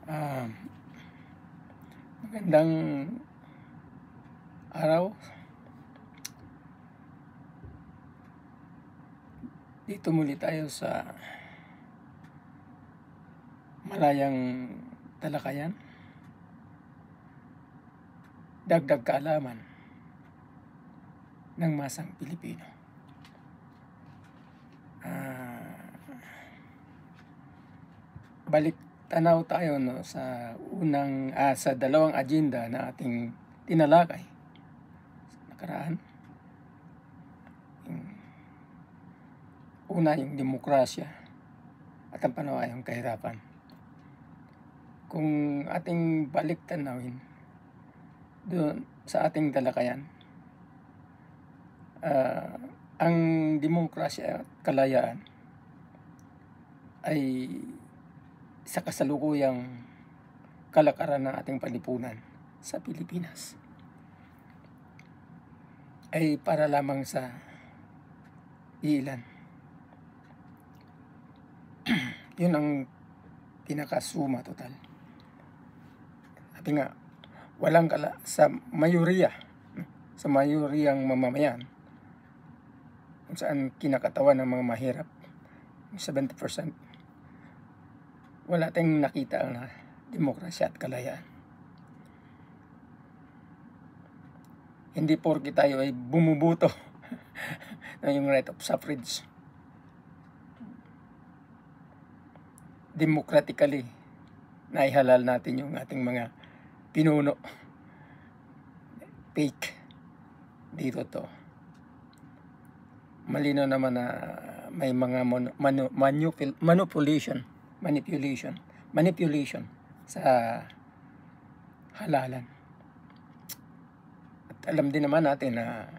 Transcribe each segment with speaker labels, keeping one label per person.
Speaker 1: Ah, Magandang araw. Dito muli tayo sa malayang talakayan. Dagdag kaalaman ng masang Pilipino. Balik tanaw tayo sa sa dalawang agenda na ating tinalakay sa nakaraan. Una, yung demokrasya at ang panawayang kahirapan. Kung ating balik tanawin doon sa ating talakayan, ang demokrasya at kalayaan ay sa kasalukuyang kalakaran ng ating panlipunan sa Pilipinas ay para lamang sa ilan. Yun ang pinakasuma total. Sabi nga, sa mayoriyang mamamayan, kung saan kinakatawan ng mga mahirap, 70%, wala tayong nakita na demokrasya at kalayaan. Hindi porke tayo ay bumubuto na yung right of suffrage, democratically naihalal natin yung ating mga pinuno. Fake dito to. Malino naman na may mga manipulation sa halalan. At alam din naman natin na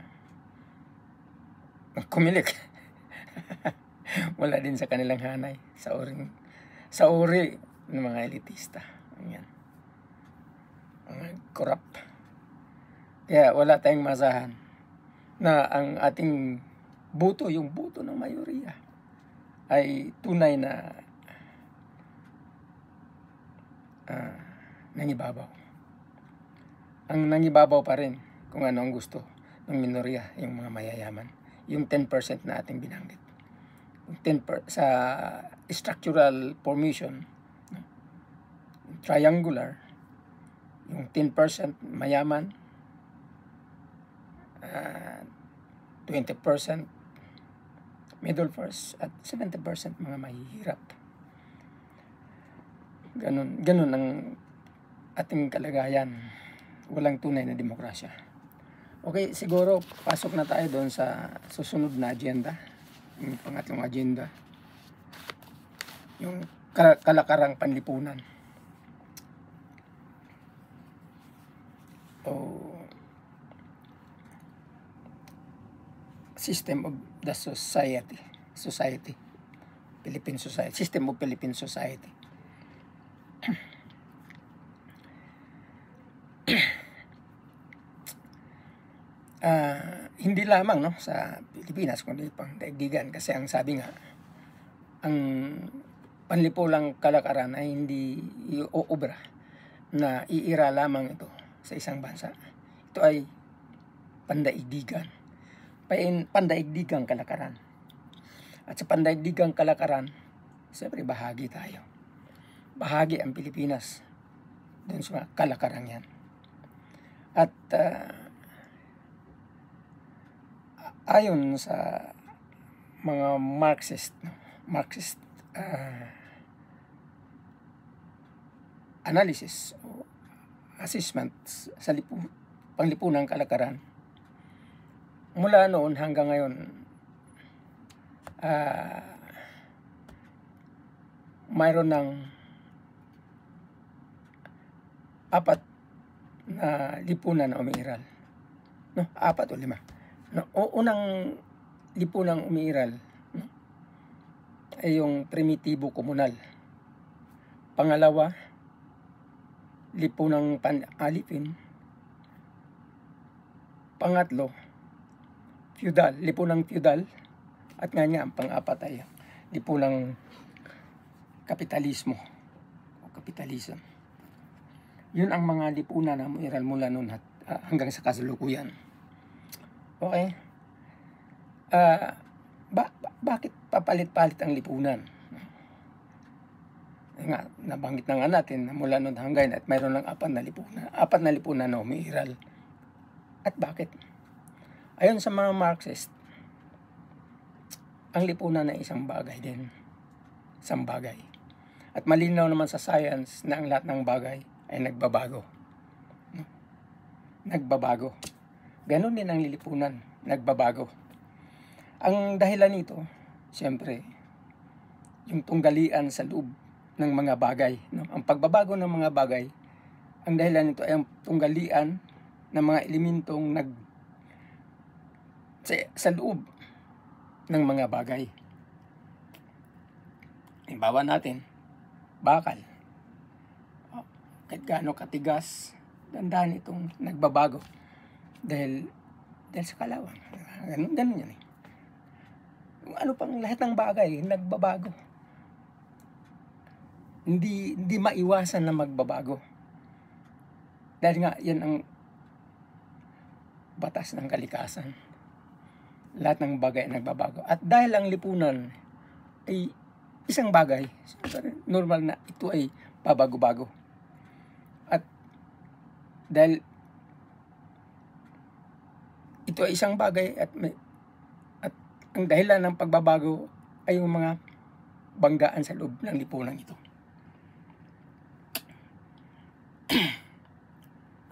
Speaker 1: kumilik wala din sa kanilang hanay, sa uri ng mga elitista. Ayan. Mga corrupt. Kaya wala tayong masahan na ang ating boto, yung boto ng mayoriya, ay tunay na nangibabaw. Ang nangibabaw pa rin kung ano ang gusto ng minorya, yung mga mayayaman. Yung 10% na ating binanggit. Yung 10% sa structural formation, triangular, yung 10% mayaman, 20% middle class, at 70% mga mahihirap. Ganun ang ating kalagayan. Walang tunay na demokrasya. Okay, siguro pasok na tayo doon sa susunod na agenda. Yung pangatlong agenda. Yung kalakarang panlipunan. O system of the society. Philippine society. System of Philippine society. Hindi lamang sa Pilipinas kundi pang daigdigan, kasi ang sabi nga, ang panlipulang kalakaran ay hindi uubra na iira lamang ito sa isang bansa. Ito ay pandaigdigan, pandaigdigang kalakaran. At sa pandaigdigang kalakaran, siyempre bahagi tayo. Bahagi ang Pilipinas dun sa kalakaran yan. At ayon sa mga Marxist analysis o assessment sa panglipunang kalakaran, mula noon hanggang ngayon, mayroon ng 4 na lipunan na umiiral. 4 o 5. Unang lipunang umiiral ay yung primitibo komunal. Pangalawa, lipunang pan-alipin. Pangatlo, lipunang feudal. At nga ang pang-apat ay lipunang kapitalismo, capitalism. Yun ang mga lipunan na umiiral mula noon at hanggang sa kasalukuyan. Okay? Bakit papalit-palit ang lipunan? Nga, nabanggit na nga natin na mula noon hanggang at mayroon lang apat na lipunan na umiiral. At bakit? Ayon sa mga Marxist, ang lipunan ay isang bagay din. Isang bagay. At malinaw naman sa science na ang lahat ng bagay ay nagbabago. Nagbabago. Ganon din ang lilipunan, nagbabago. Ang dahilan nito, siyempre, yung tunggalian sa loob ng mga bagay. No? Ang pagbabago ng mga bagay, ang dahilan nito ay ang tunggalian ng mga elementong sa loob ng mga bagay. Halimbawa natin, bakal. Kahit gaano katigas, dandahan itong nagbabago. Dahil sa kalawang. Ganun yan eh. Ano pang lahat ng bagay, nagbabago. Hindi maiwasan na magbabago. Dahil nga, yan ang batas ng kalikasan. Lahat ng bagay nagbabago. At dahil ang lipunan ay isang bagay, normal na ito ay pabago-bago. At dahil ito ay isang bagay at ang dahilan ng pagbabago ay yung mga banggaan sa loob ng lipunan ito.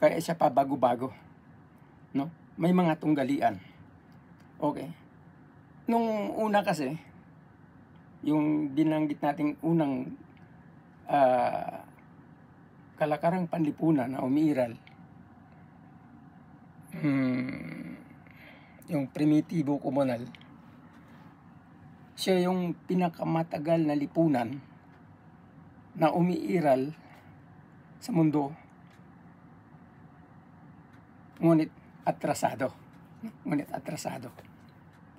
Speaker 1: Kaya siya pa bago-bago. No? May mga tunggalian. Okay. Nung una kasi, yung dinanggit nating unang kalakarang panlipunan na umiiral, yung primitibo komunal, siya yung pinakamatagal na lipunan na umiiral sa mundo, ngunit atrasado.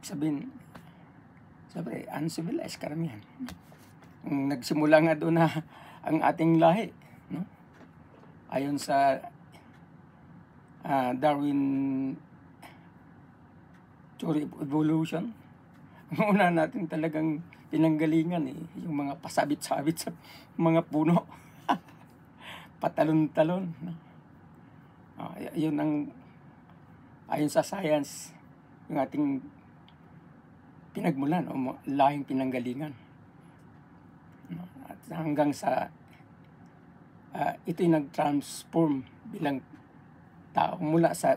Speaker 1: Sabihin, uncivilized karamihan. Nagsimula nga doon na ang ating lahi, no? Ayon sa Darwin Theory of Evolution, ang una natin talagang pinanggalingan yung mga pasabit-sabit sa mga puno. Patalon-talon. No? Yun ang, ayon sa science, yung ating pinagmulan o lahing pinanggalingan. No? At hanggang sa ito'y nag-transform bilang tao mula sa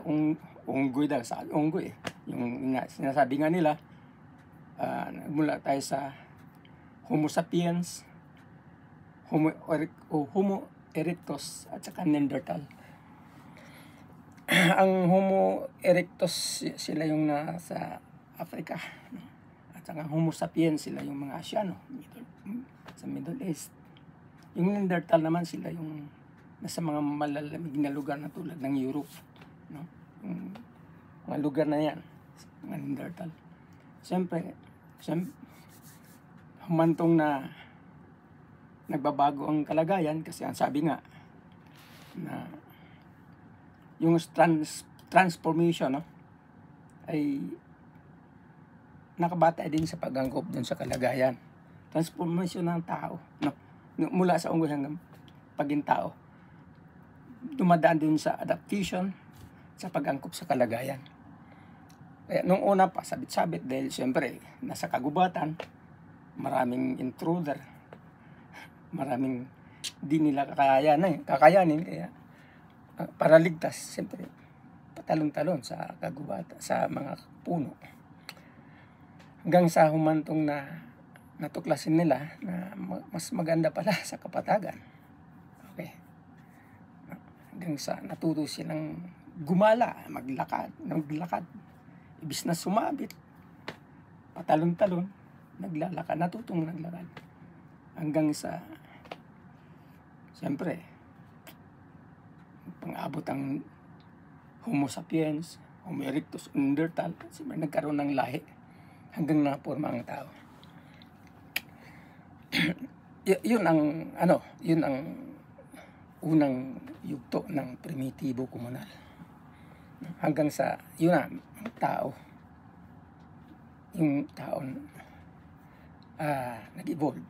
Speaker 1: unggoy daw, sa unggoy. Yung sinasabi nga nila, mula tayo sa Homo sapiens, Homo erectus at saka Neanderthal. Ang Homo erectus sila yung nasa Africa, at saka Homo sapiens sila yung mga Asyano sa Middle East. Yung Neanderthal naman sila yung nasa mga malalamig na lugar na tulad ng Europe, no? Yung mga lugar na yan, mga Neanderthal. Siyempre humantong na nagbabago ang kalagayan kasi ang sabi nga na yung transformation, no, ay nakabatay din sa pag-angkop dun sa kalagayan. Transformation ng tao, no, mula sa unggoy hanggang paging tao, dumadaan din sa adaptation sa pag-angkop sa kalagayan. Kaya nung una pa, sabit-sabit dahil siyempre nasa kagubatan, maraming intruder, maraming di nila kakayanin, kaya para ligtas, siyempre patalon-talon sa kagubatan, sa mga puno. Hanggang sa humantong na natuklasin nila na mas maganda pala sa kapatagan. Okay. Hanggang sa natuto silang gumala, naglakad. Ibis na sumabit, patalon-talon, naglalakad, natutong naglakad. Hanggang sa, siyempre, pang-abot ang Homo sapiens, Homo erectus, Neanderthal, siyempre nagkaroon ng lahi hanggang naporma ang tao. yun ang ano, yun ang unang yugto ng primitibo komunal. Hanggang sa yun na, ang tao, yung tao nag-evolve.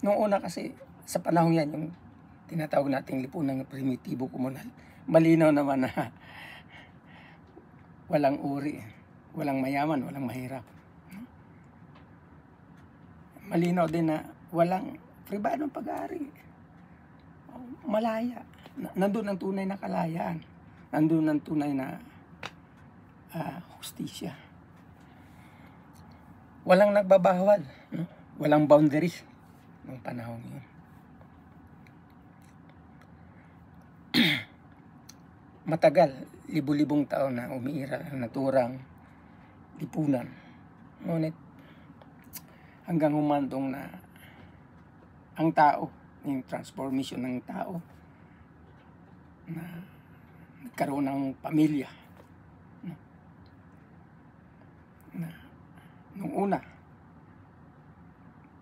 Speaker 1: Noong una kasi, sa panahon yan, yung tinatawag nating lipunang primitibo komunal, malinaw naman na walang uri, walang mayaman, walang mahirap. Malinaw din na walang pribadong pag-aari. Malaya. Nandun ang tunay na kalayaan. Nandun ang tunay na hustisya. Walang nagbabawal. No? Walang boundaries ng panahon yun. Matagal, libu-libong taon na umiiral ang naturang lipunan. Ngunit hanggang humantong na ang tao, yung transformation ng tao, na nagkaroon ng pamilya. Na nung una,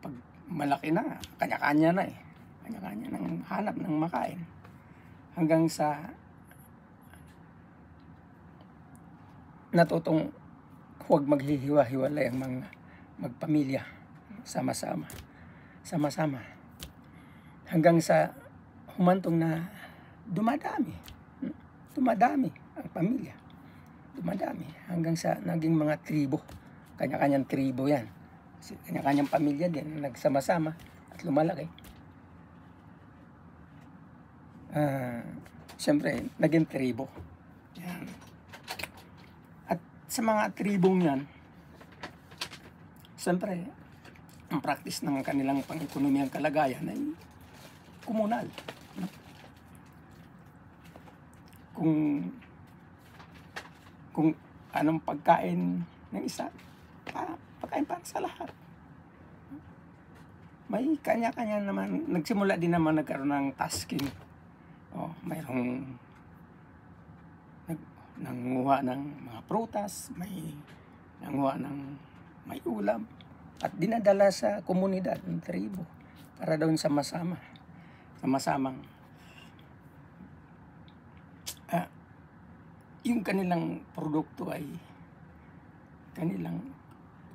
Speaker 1: pag malaki na, kanya-kanya na eh. Kanya-kanya ng hanap ng makain. Hanggang sa natutong huwag maghihiwa-hiwalay ang mga magpamilya. Sama-sama. Sama-sama. Hanggang sa humantong na dumadami. Dumadami ang pamilya. Dumadami. Hanggang sa naging mga tribo. Kanya-kanyang tribo yan. Kanya-kanyang pamilya din. Nagsama-sama at lumalaki. Siyempre, naging tribo. Yan. At sa mga tribong yan, siyempre, ang practice ng kanilang pang-ekonomiyang kalagayan ay komunal. No? Kung anong pagkain ng isa, pagkain para sa lahat. May kanya-kanya naman, nagsimula din naman nagkaroon ng tasking. Mayroong nanguha ng mga prutas, may nanguha ng may ulam, at dinadala sa komunidad ng tribo para doon sama-samang yung kanilang produkto ay kanilang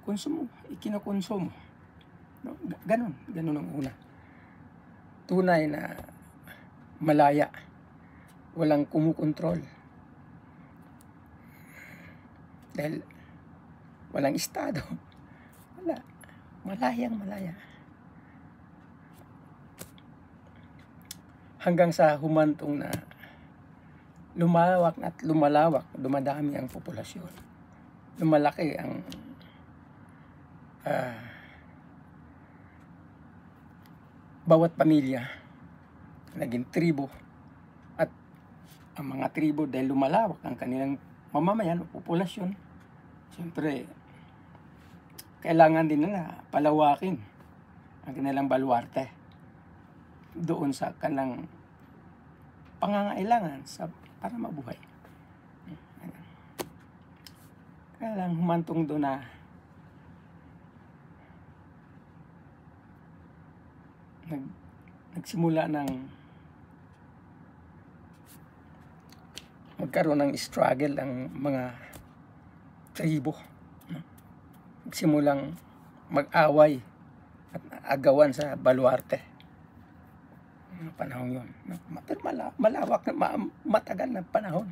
Speaker 1: konsumo, ikinokonsumo. No? Ganon ang una. Tunay na malaya, walang kumukontrol. Dahil walang estado. Wala. Malaya. Hanggang sa humantong na lumalawak at lumalawak, dumadami ang populasyon. Lumalaki ang bawat pamilya, naging tribo. At ang mga tribo, dahil lumalawak ang kanilang mamamayan o populasyon, siyempre, kailangan din nila palawakin ang kanilang baluarte doon sa kanilang pangangailangan para mabuhay. Kaya lang humantong doon na nagsimula ng magkaroon ng struggle ang mga tribo. Nagsimulang mag-away at agawan sa baluarte. Panahon yun. Pero malawak na matagal na panahon.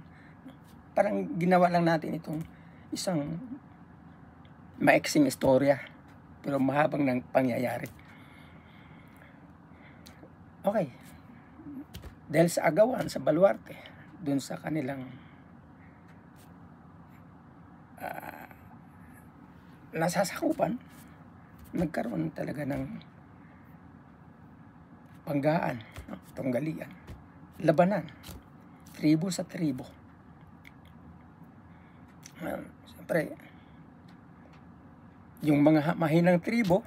Speaker 1: Parang ginawa lang natin itong isang maiksing istorya, pero mahabang ng pangyayari. Okay. Dahil sa agawan sa baluarte, dun sa kanilang nasasakupan, nagkaroon talaga ng panggaan, tunggalian, labanan, tribo sa tribo. Siyempre, yung mga mahinang tribo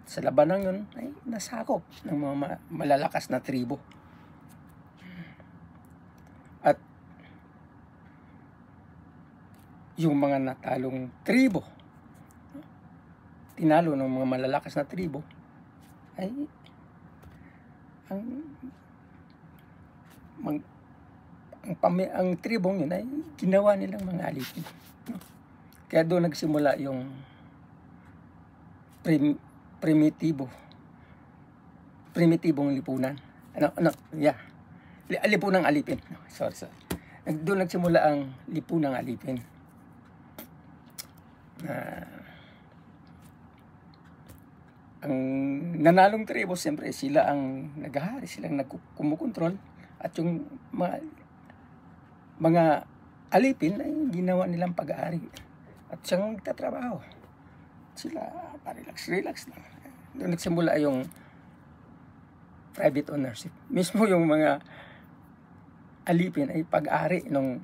Speaker 1: sa labanan yun ay nasakop ng mga malalakas na tribo. At yung mga natalong tribo, tinalo ng mga malalakas na tribo, ay ang ang tribong yun ay ginawa nilang mga alipin. No? Kaya doon nagsimula yung primitibong lipunan. Lipunang alipin. Sorry. Doon nagsimula ang lipunang alipin. Ang nanalong tribo, siyempre, sila ang naghahari, silang kumukontrol, at yung mga alipin ay ginawa nilang pag-aari at siyang nagtatrabaho. Sila relax lang. Doon nagsimula yung private ownership. Mismo yung mga alipin ay pag-ari ng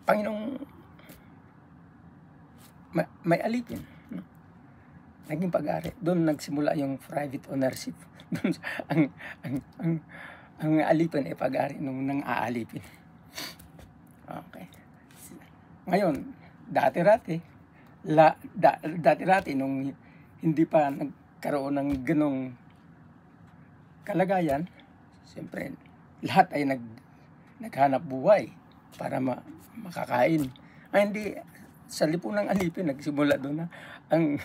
Speaker 1: Panginoong may alipin. No? Naging pag-ari. Doon nagsimula yung private ownership. Doon ang alipin ay pag-ari ng aalipin. Okay. Ngayon, dati-rati nung hindi pa nagkaroon ng ganong kalagayan, siyempre lahat ay naghanap buhay para makakain. Ay hindi, sa lipunang alipin nagsimula doon na ang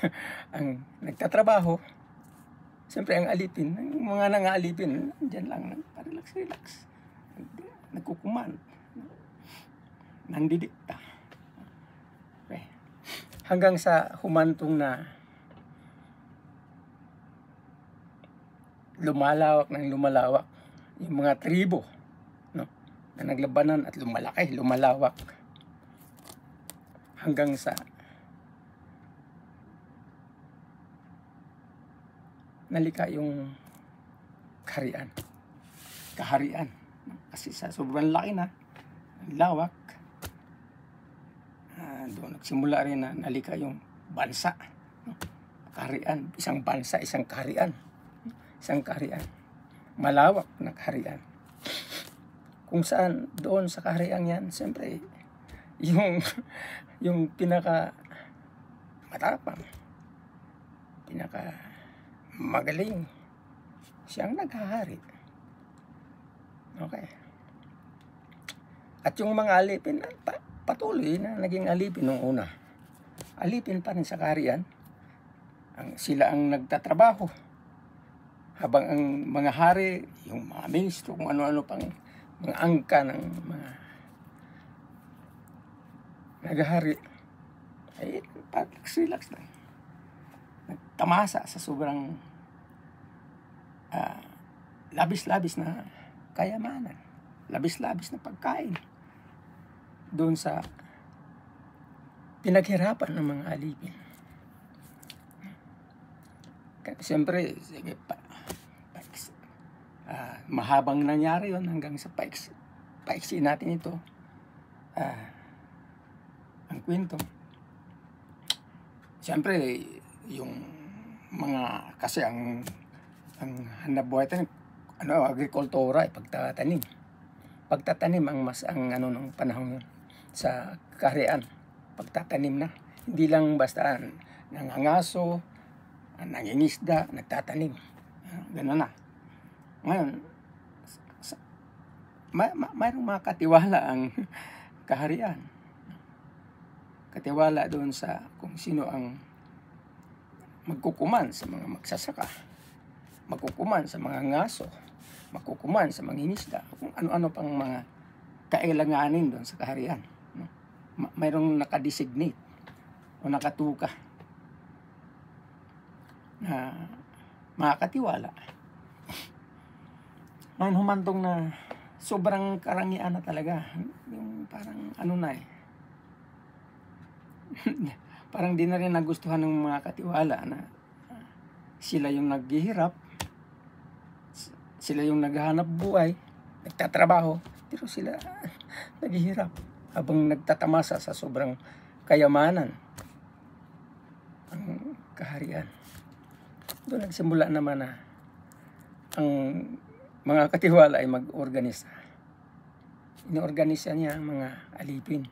Speaker 1: nagtatrabaho. Siyempre ang alipin, ang mga nang-aalipin, diyan lang relax. Nagkukuman. Nandidikta. Okay. Hanggang sa humantong na lumalawak yung mga tribo, no, na naglabanan at lumalawak hanggang sa nalika yung kaharian. Kasi sa sobrang laki na, lawak, doon nagsimula rin na nalika yung bansa. Kaharian, isang bansa, isang kaharian. Malawak na kaharian. Kung saan doon sa kaharian yan, siyempre, yung pinaka matapang, pinaka magaling, siyang naghahari. Okay. At yung mga alipin, patuloy na naging alipin nung una. Alipin pa rin sa kaharian. Sila ang nagtatrabaho. Habang ang mga hari, yung mga ministro, kung ano-ano pang mga angka ng mga naghahari, ay relax lang. Nagtamasa sa sobrang labis-labis na kayamanan, labis-labis na pagkain doon sa pinaghirapan ng mga alipin. Siyempre, mahabang nangyari yon hanggang sa paiksi natin ito. Ang kwento. Siyempre, yung mga, kasi ang hanap buhay tayo, agrikultura, pagtatanim ang nung panahon yun sa kaharian, pagtatanim na, hindi lang basta nangangaso, nangingisda, nagtatanim, gano'n na. Ngayon, mayroong mga katiwala ang kaharian, katiwala doon sa kung sino ang magkukuman sa mga magsasaka, magkukuman sa mga ngaso, magkukuman sa mga ingisda, kung ano-ano pang mga kailanganin doon sa kaharian. No? Mayroong nakadesignate o nakatuka na makakatiwala. Ngayon humantong na sobrang karangian na talaga. Yung parang parang di na rin nagustuhan ng mga katiwala na sila yung naghihirap, sila yung naghahanap buhay, nagtatrabaho, pero sila naghihirap habang nagtatamasa sa sobrang kayamanan ang kaharian. Doon nagsimula naman na ang mga katiwala ay mag-organisa. Inorganisa niya ang mga alipin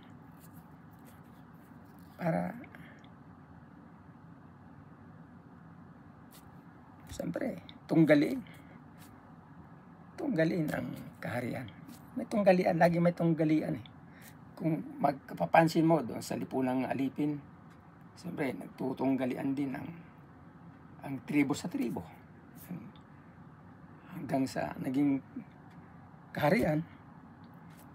Speaker 1: para siyempre, tunggalin ang kaharian. May tunggalian, lagi may tunggalian eh. Kung magpapansin mo doon sa lipunang alipin, siyempre, nagtutunggalian din ang tribo sa tribo. Hanggang sa naging kaharian.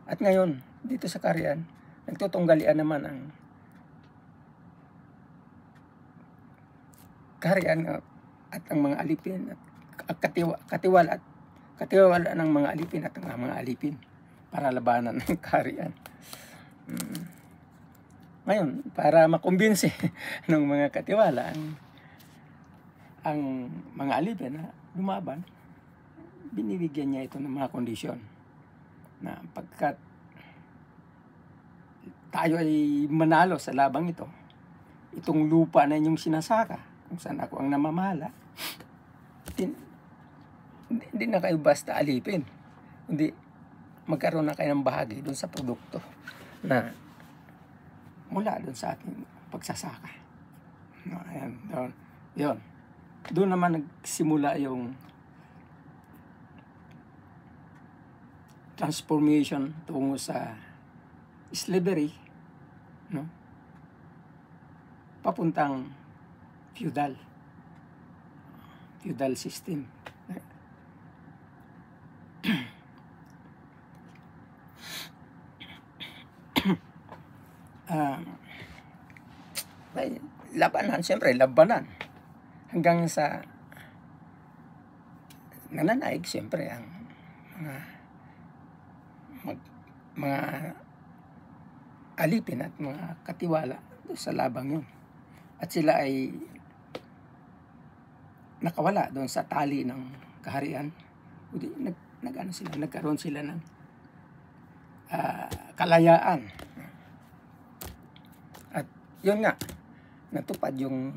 Speaker 1: At ngayon, dito sa kaharian, nagtutunggalian naman ang kaharian at ang mga alipin at katiwala ng mga alipin at ang mga alipin para labanan ng kaharian. Ngayon, para makumbinsi ng mga katiwala ang mga alipin na lumaban, binibigyan niya ito ng mga kondisyon na pagkat tayo ay manalo sa labang ito, itong lupa na inyong sinasaka, kung saan ako ang namamahala, hindi na kayo basta alipin. Hindi, magkaroon na kayo ng bahagi doon sa produkto na mula doon sa ating pagsasaka. No, ayan, doon. Yun. Doon naman nagsimula yung transformation tungo sa slavery, no? Papuntang feudal system. May labanan, siyempre labanan hanggang sa nananaig siyempre ang mga alipin at mga katiwala sa labang yun. At sila ay nakawala doon sa tali ng kaharian. Nagkaroon sila ng kalayaan. At yun nga, natupad yung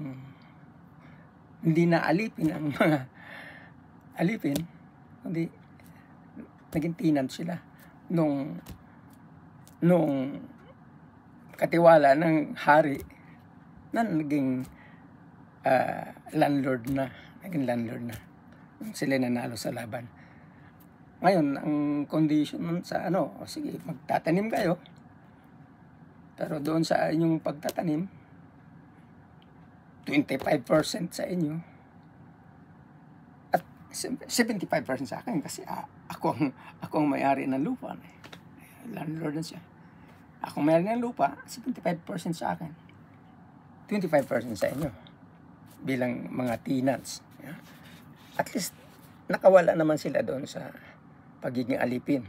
Speaker 1: hindi na alipin ang mga alipin, kundi naging tenant sila nung katiwala ng hari na naging landlord na. Sila nanalo sa laban. Ngayon, ang condition sa sige, magtatanim kayo. Pero doon sa inyong pagtatanim, 25% sa inyo at 75% sa akin kasi ako ang may-ari ng lupa. Landlord na siya. Ako may-ari ng lupa, 75% sa akin. 25% sa inyo bilang mga tenants. At least nakawala naman sila doon sa pagiging alipin.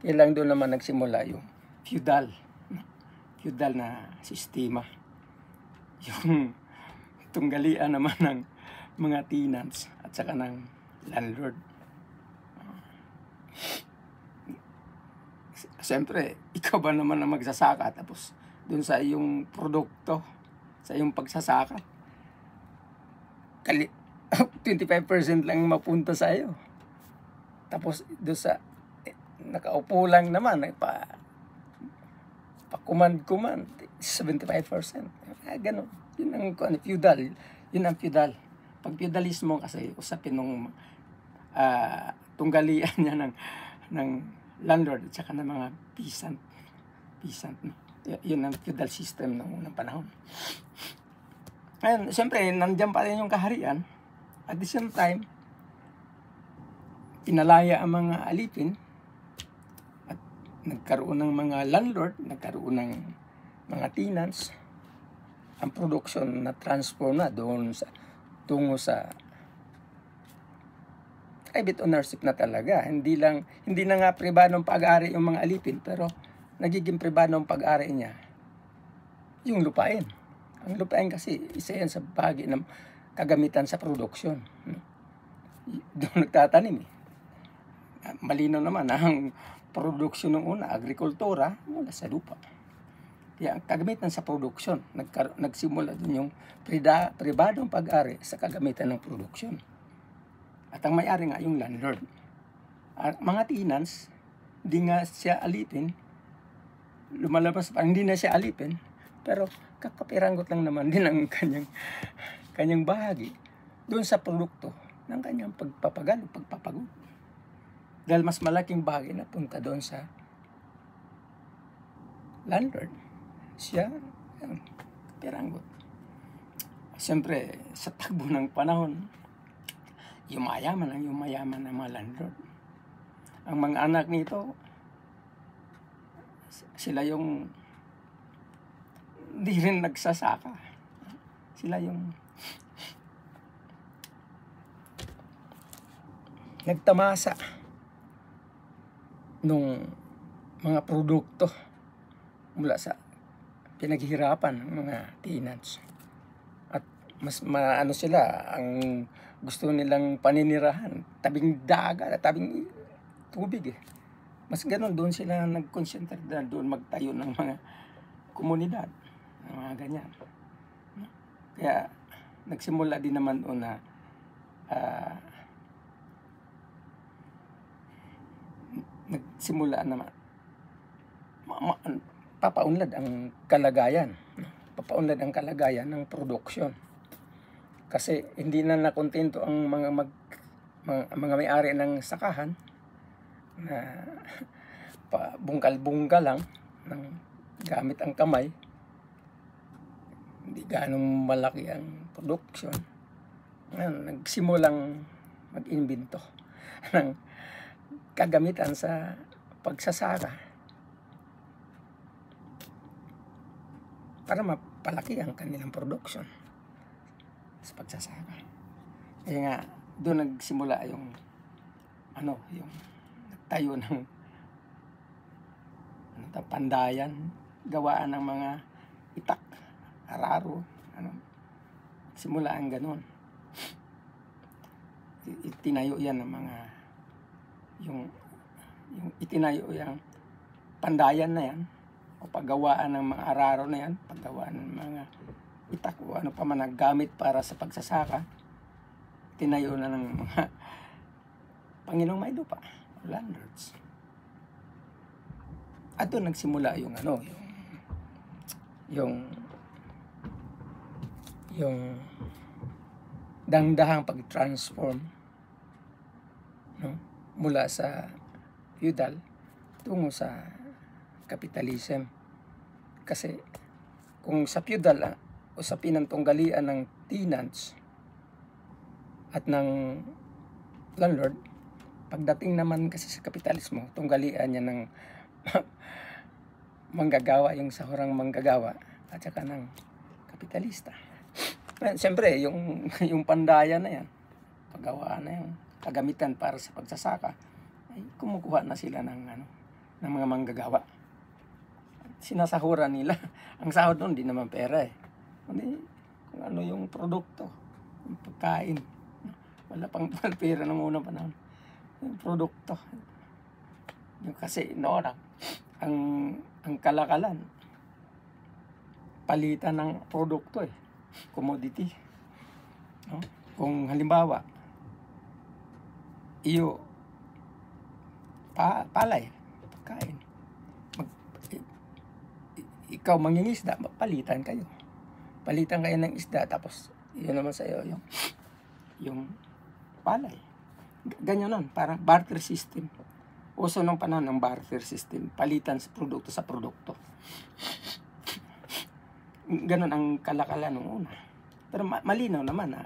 Speaker 1: Kaya lang doon naman nagsimula yung feudal na sistema. Yung tunggalian naman ng mga tenants at saka ng landlord. Siyempre, ikaw ba naman ang magsasaka tapos doon sa iyong produkto, sa iyong pagsasaka, 25% lang mapunta sa iyo. Tapos doon sa nakaupo lang naman, pakuman, 75%. Ganun. Yun ang feudal. Yun ang feudal. Pag feudalismo kasi usapin ng tunggalian niya ng landlord at saka ng mga peasant. No? Yun ang feudal system ng unang panahon. Ngayon, siyempre, nandiyan pa rin yung kaharian. At the same time, pinalaya ang mga alipin at nagkaroon ng mga landlord, nagkaroon ng mga tenants. Ang production na transform na doon tungo sa private ownership na talaga. Hindi na nga pribadong pag-ari yung mga alipin, pero nagiging pribadong pag-ari niya yung lupain. Ang lupain kasi isa yan sa bahagi ng kagamitan sa production. Doon nagtatanim. Malinaw naman ang production ng una, agrikultura, mula sa lupa. Kaya ang kagamitan sa production, nagsimula doon yung pribadong pag-ari sa kagamitan ng production. At ang may-ari nga yung landlord. Ang mga tenants, hindi nga siya alipin, lumalabas pa, hindi na siya alipin, pero kakapiranggot lang naman din ang kanyang bahagi doon sa produkto ng kanyang pagpapagal o pagpapagod. Dahil mas malaking bagay na punta doon sa landlord. Siya, piranggot. Siyempre, sa tagbo ng panahon, yumayaman ng mga landlord. Ang mga anak nito, sila yung hindi rin nagsasaka. Sila yung nagtamasa nung mga produkto mula sa pinaghihirapan ng mga tenants. At mas maano sila, ang gusto nilang paninirahan, tabing dagat, tabing tubig eh. Mas ganun, doon sila nag-concentrate na doon magtayo ng mga komunidad, mga ganyan. Kaya nagsimula din naman doon na nagsimula naman papaunlad ang kalagayan. Papaunlad ang kalagayan ng produksyon. Kasi hindi na nakontento ang mga may-ari ng sakahan na bungkal-bungkal lang ng gamit ang kamay. Hindi ganong malaki ang produksyon. Nagsimulang mag-imbento ng kagamitan sa pagsasaka para mapalaki ang kanilang production sa pagsasaka. Kaya nga doon nagsimula yung nagtayo ng pandayan, gawaan ng mga itak, araro, simula ang ganun. Itinayo yan ng mga yung itinayo yung pandayan na yan o paggawaan ng mga araro na yan, paggawaan ng mga itak o ano pa man nagamit para sa pagsasaka, tinayo na ng mga Panginoong may lupa, landlords. At doon nagsimula yung dangdahang pag-transform, no? Mula sa feudal tungo sa capitalism. Kasi kung sa feudal o sa pinantunggalian ng tenants at ng landlord, pagdating naman kasi sa kapitalismo, tunggalian niya ng manggagawa, yung sahurang manggagawa at saka ng kapitalista. Siyempre, yung pandaya na yan, paggawaan na yan, kagamitan para sa pagsasaka, ay kumukuha na sila ng mga manggagawa. Sinasahuran nila. Ang sahod nun, di naman pera eh. Kundi kung ano yung produkto, yung pagkain. Wala pang pera ng unang panahon. Yung produkto. Yung kasi noon, ang kalakalan, palitan ng produkto eh. Commodity. No? Kung halimbawa, palay, pagkain. Ikaw mangingisda, palitan kayo. Palitan kayo ng isda, tapos yun naman sa'yo, yung palay. Ganyan nun, parang barter system. Uso nung panahon ng barter system, palitan sa produkto. Ganon ang kalakalan nung una. Pero malinaw naman na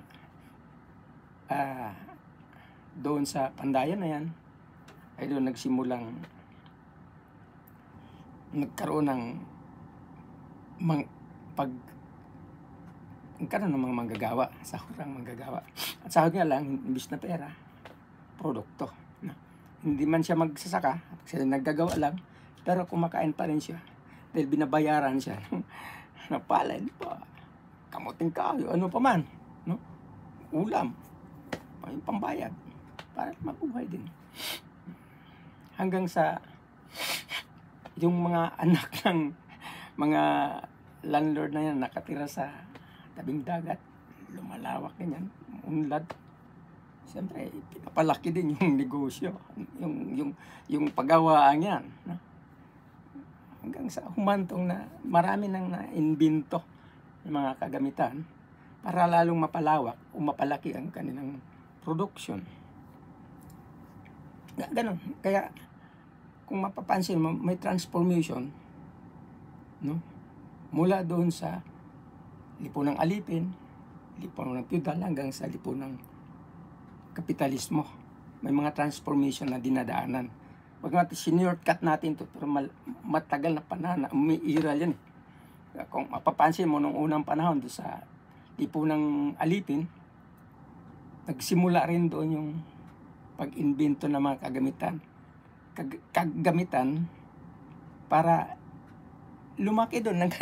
Speaker 1: doon sa pandayan na yan, ay doon nagkaroon ng nagkaroon ng mga manggagawa, sahurang manggagawa. At sahod nga lang, imbis na pera, produkto. No? Hindi man siya magsasaka, siya naggagawa lang, pero kumakain pa rin siya. Dahil binabayaran siya ng palay, pa, kamuting kahoy, ano pa man, no? Ulam, pambayad, para mabuhay din. Hanggang sa yung mga anak ng mga landlord na yan nakatira sa tabing dagat, lumalawak ganyan, unlad. Siyempre, pinapalaki din yung negosyo, yung paggawaan yan. No? Hanggang sa humantong na marami nang na-invento ng mga kagamitan para lalong mapalawak o mapalaki ang kanilang production. Ganon. Kaya kung mapapansin mo, may transformation, no? Mula doon sa lipunang alipin, lipunang feudal, hanggang sa lipunang kapitalismo. May mga transformation na dinadaanan. Pag natin sinurtcut natin ito, pero matagal na panahon, umiiral yan. Kung mapapansin mo, nung unang panahon doon sa lipunang alipin, nagsimula rin doon yung pag-invento ng mga kagamitan para lumaki doon ang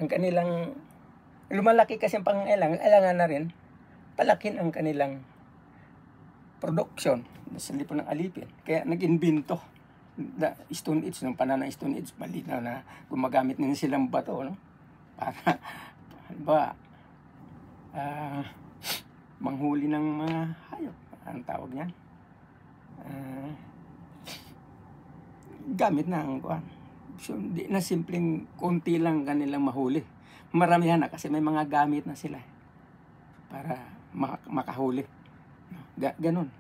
Speaker 1: kanilang lumalaki kasi ang pangailangan na rin palakin ang kanilang production sa lipunang alipin. Kaya nag-invento Stone Age, ng panahon ng Stone Age, malinaw na gumagamit din silang bato, no? Para manghuli ng mga hayop. Anong tawag niyan? Gamit na ang kuwan. So, di na simpleng konti lang kanilang mahuli. Maramihan na kasi may mga gamit na sila para makahuli. Ganon.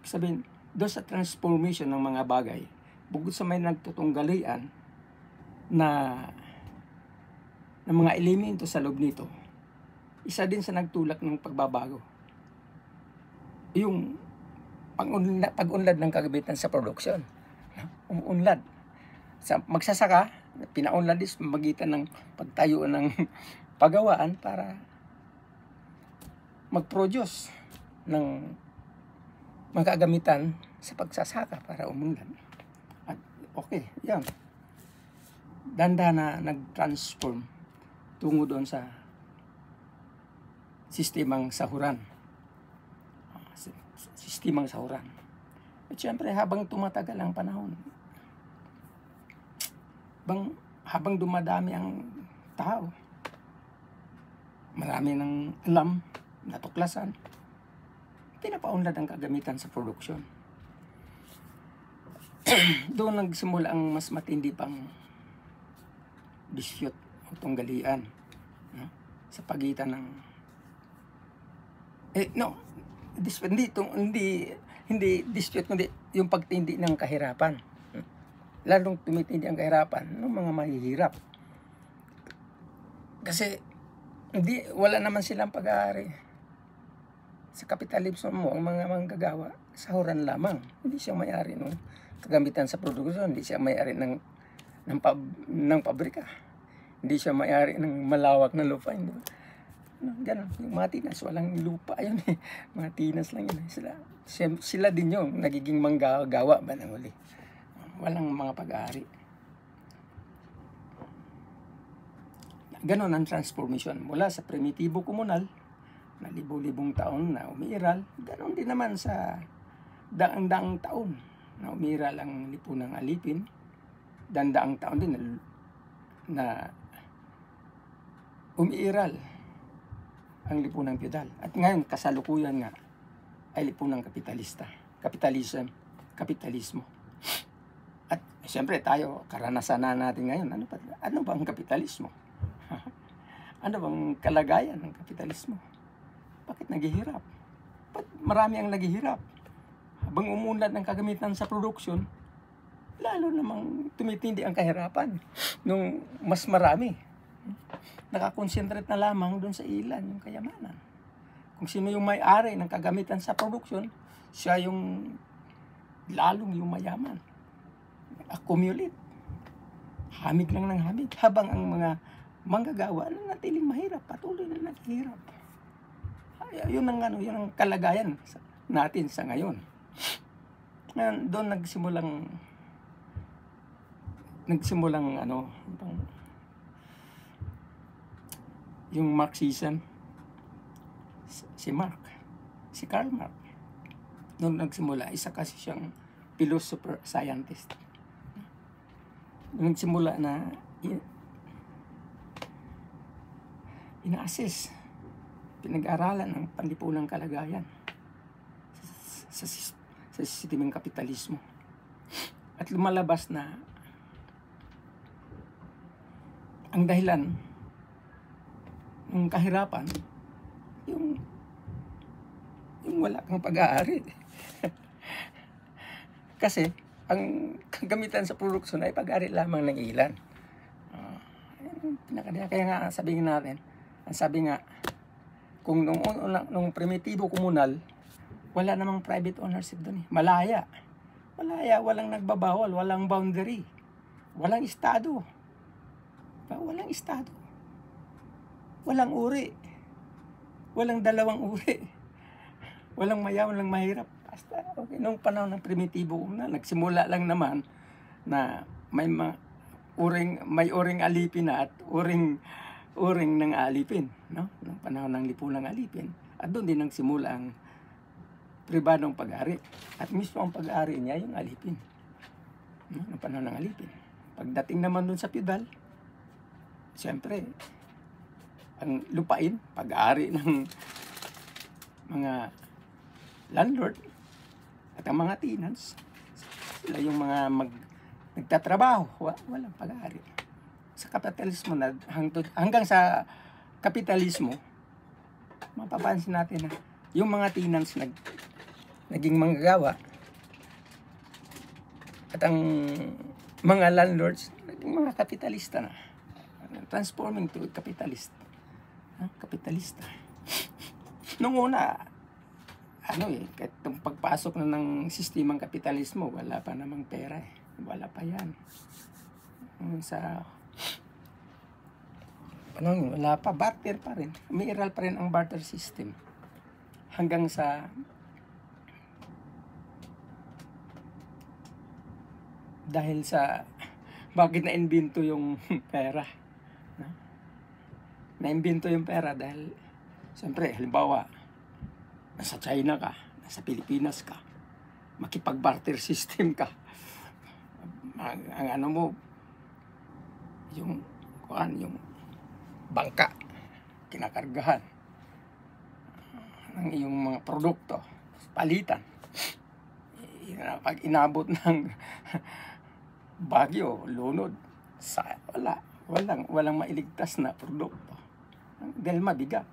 Speaker 1: Sabihin, doon sa transformation ng mga bagay, bukod sa may nagtutunggalian na ng mga elemento sa loob nito, isa din sa nagtulak ng pagbabago. Yung pag-unlad ng kagamitan sa production. Umunlad. Sa magsasaka, pinaunlad is magitan ng pagtayo ng pagawaan para mag-produce ng mga kagamitan sa pagsasaka para umunlad. At okay, yan. Danda na nag-transform tungo doon sa sistemang sahuran. Sistemang sahuran. At syempre, habang tumatagal ang panahon, habang dumadami ang tao, marami ng alam, natuklasan, pinapaunlad ang kagamitan sa production. Doon nagsimula ang mas matindi pang dispute o tunggalian, no? Sa pagitan ng hindi dispute, kundi yung pagtindi ng kahirapan. Lalong tumitindi ang kahirapan ng mga mahihirap. Kasi wala naman silang pag-aari. Sa kapitalismo mo, ang mga manggagawa, sahuran lamang. Hindi siya may-ari ng kagamitan sa produksyon, hindi siya may-ari ng pabrika. Hindi siya may-ari ng malawak na lupa. Ganun, yung mga tinas, walang lupa yun eh. Mga tinas lang yun. Sila din yung nagiging manggagawa ba ng uli. Walang mga pag-aari. Ganon ang transformation mula sa primitibo komunal na libo-libong taon na umiiral. Ganon din naman sa daang-daang taon na umiiral ang lipunang alipin. Daang taon din na umiiral ang lipunang feudal. At ngayon, kasalukuyan nga ay lipunang kapitalismo. At siyempre tayo, karanasan na natin ngayon, ano ba ang kapitalismo? Ano bang kalagayan ng kapitalismo? Bakit naghihirap? Ba't marami ang naghihirap? Habang umunlad ng kagamitan sa produksyon, lalo namang tumitindi ang kahirapan nung mas marami. Nakakonsentrate na lamang doon sa ilan yung kayamanan. Kung sino yung may-ari ng kagamitan sa produksyon, siya yung lalong yung mayaman. Accumulate. Hamig lang ng hamig. Habang ang mga manggagawa na natiling mahirap, patuloy na naghihirap. Yun ang kalagayan natin sa ngayon. Doon nagsimulang yung Marxism, si Karl Marx. Noong nagsimula, isa kasi siyang philosopher, scientist. Nagsimula na ina-assess, pinag-aralan ang panlipunang kalagayan sa sistemang kapitalismo. At lumalabas na ang dahilan ng kahirapan, yung wala kang pag-aari. Kasi, ang kagamitan sa produksyon ay pag-aari lamang ng ilan. Kaya nga sabihin natin, ang sabi nga, kung nung primitibo komunal, wala namang private ownership doon eh. Malaya, walang nagbabawal, walang boundary, walang estado. Walang estado. Walang uri. Walang dalawang uri. Walang maya, walang mahirap. Basta, okay, nung panahon ng primitibo na nagsimula lang naman na may uring alipin na at uring ng alipin, no? Nung panahon ng lipunang alipin. At doon din nagsimula ang pribadong pag-ari. At mismo ang pag-ari niya yung alipin. No? Nung panahon ng alipin. Pagdating naman doon sa feudal, siyempre, ang lupain, pag-ari ng mga landlord at ang mga tenants, sila yung mga nagtatrabaho, walang pag-ari. Sa kapitalismo na, hanggang sa kapitalismo, mapapansin natin na yung mga tenants naging manggagawa at ang mga landlords naging mga kapitalista na. Transforming to capitalist. Kapitalista. Nung una, kahit itong pagpasok na ng sistemang kapitalismo, wala pa namang pera eh. Wala pa yan. Sa panahon, wala pa. Barter pa rin. Umiiral pa rin ang barter system. Hanggang sa dahil sa bakit na-invento yung pera. Na-invento yung pera dahil siyempre, halimbawa, nasa China ka, nasa Pilipinas ka, makipag-barter system ka. Ang ano mo, yung bangka, kinakargahan ng iyong mga produkto, palitan. Pag inabot ng bagyo, lunod, walang mailigtas na produkto. Dahil mabigat.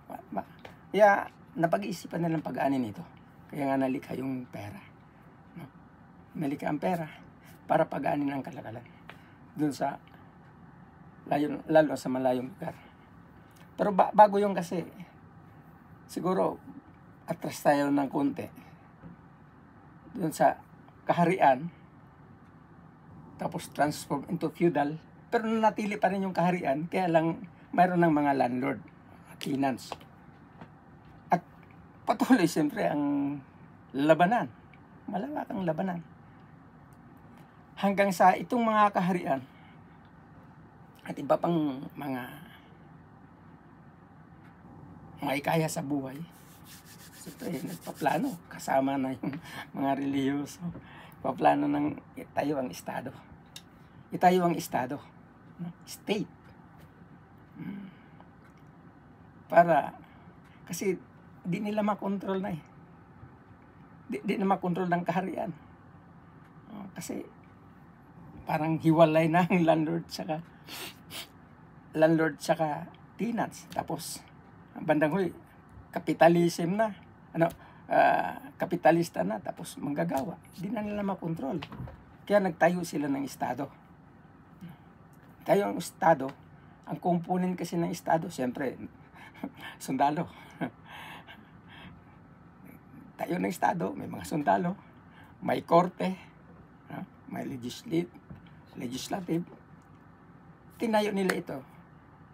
Speaker 1: Kaya napag-iisipan na lang pag-ani nito. Kaya nga nalikha yung pera. No? Nalikha ang pera para pag-ani ng kalakalan. Doon sa lalo sa malayong lugar. Pero bago yung kasi, siguro atras tayo ng konti. Doon sa kaharian, tapos transform into feudal, pero natili pa rin yung kaharian, kaya lang mayroon ng mga landlord, tenants. At patuloy siyempre ang labanan, malawak ang labanan. Hanggang sa itong mga kaharian at iba pang mga maikaya sa buhay, siyempre nagpaplano, kasama na yung mga relihiyoso, paplano ng itayo ang estado. Itayo ang estado, state. Para, kasi di nila makontrol na eh. Di na makontrol ng kaharian. Kasi parang hiwalay na ang landlord saka tenants. Tapos, bandang huli, kapitalism na. Kapitalista na, tapos manggagawa. Di na nila makontrol. Kaya nagtayo sila ng estado. Tayo ang estado, ang component kasi ng estado, siyempre, sundalo. Tayo ng estado, may mga sundalo, may korte, may legislative. Tinayo nila ito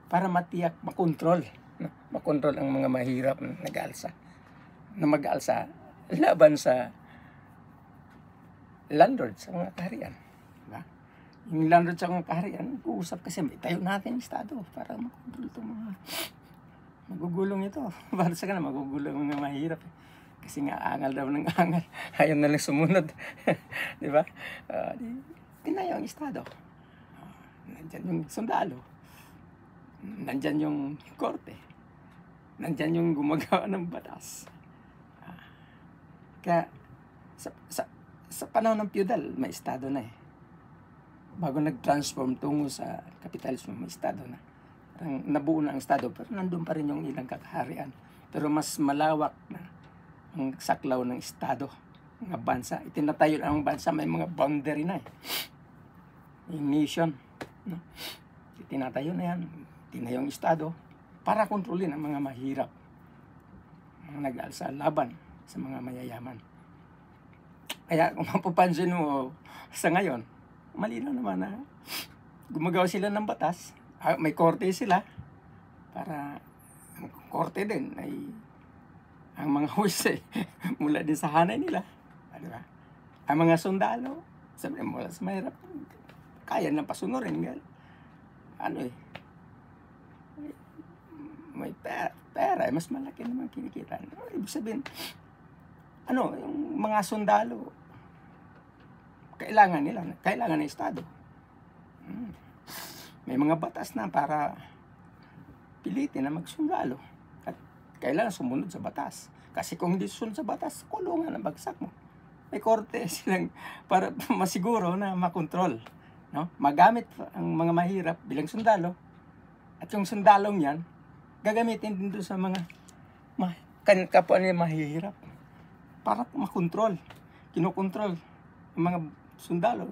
Speaker 1: para matiyak, makontrol ang mga mahirap na mag-aalsa laban sa landlord sa mga kaharian. Diba? Yung landlord sa mga kaharian, uusap kasi, tayo natin yung estado para makontrol itong mga magugulong ito. Para sa kanila, magugulong ang mga mahirap. Kasi nga, angal daw ng angal. Ayaw na lang sumunod. Diba? Tinayo ang estado. Nandyan yung sundalo. Nandyan yung korte. Nandyan yung gumagawa ng batas. Kaya, sa panahon ng feudal, may estado na eh. Bago nag-transform tungo sa kapitalismo, may estado na. Parang nabuo na ang estado, pero nandun pa rin yung ilang kakaharian. Pero mas malawak na ang saklaw ng Estado, mga bansa. Itinatayo ang bansa, may mga boundary na eh. Yung nation, no? Itinatayo na yan, tinayong Estado para kontrolin ang mga mahirap, mga nag-alsa laban sa mga mayayaman. Kaya kung mapapansin mo sa ngayon, malinaw naman na gumagawa sila ng batas, may korte sila, para ang korte din ay ang mga husay mula din sa hanay nila, di ba? Ang mga sundalo, sabi mula sa mahirap, kaya na pasunurin. May pera, mas malaki naman kinikita. Ibig sabihin, yung mga sundalo, kailangan ng Estado. May mga batas na para pilitin na magsundalo. At kailangan sumunod sa batas. Kasi kung hindi susunod sa batas, kulungan ang bagsak mo. May korte silang para masiguro na makontrol. No? Magamit ang mga mahirap bilang sundalo. At yung sundalong yan, gagamitin din doon sa mga kapwa nila mahihirap. Para makontrol. Kinokontrol ang mga sundalo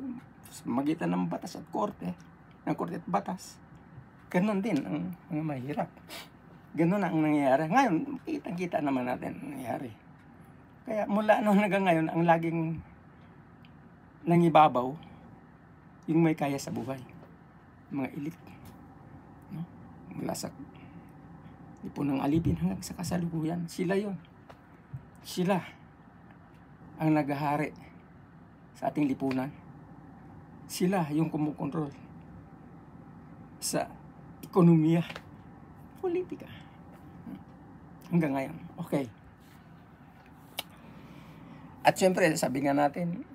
Speaker 1: sa magitan ng batas at korte. Ng korte at batas. Ganon din ang mga mahirap. Ganon ang nangyayari. Ngayon, kitang-kita naman natin ang nangyayari. Kaya mula noon hanggang ngayon, ang laging nangibabaw, yung may kaya sa buhay. Mga elite. No? Mula sa lipunang alipin hanggang sa kasalukuyan. Sila yon. Sila ang naghahari sa ating lipunan. Sila yung kumukontrol sa ekonomiya, politika. Hanggang ngayon. Okay. At syempre, sabi nga natin,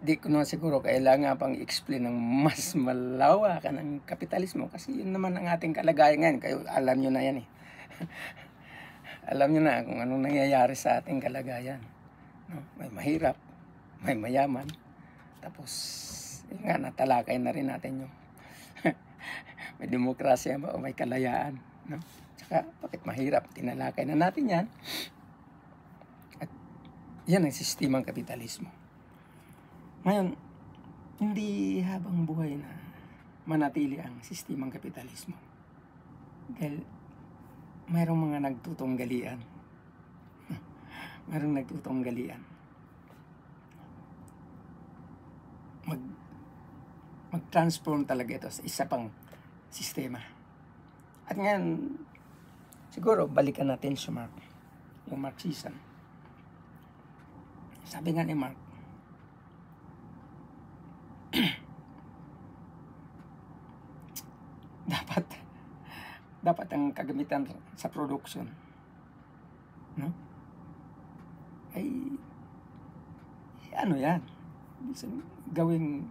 Speaker 1: di ko na siguro kailangan pang i-explain ng mas malawakan ng kapitalismo kasi yun naman ang ating kalagayan ngayon. Kayo, alam nyo na yan eh. Alam nyo na kung anong nangyayari sa ating kalagayan. No? May mahirap, may mayaman, tapos, yun nga, natalakay na rin natin yung may demokrasya ba o may kalayaan. No? Tsaka, bakit mahirap? Tinalakay na natin yan. At yan ang sistemang kapitalismo. Ngayon, hindi habang buhay na manatili ang sistemang kapitalismo. Dahil mayroong mga nagtutunggalian. Mayroong nagtutunggalian. Mag-transform talaga ito sa isa pang sistema. At ngayon, siguro balikan natin si Marx, yung Marxism. Sabi nga ni Marx, dapat ang kagamitan sa production, no? Ay ano yan? Gawing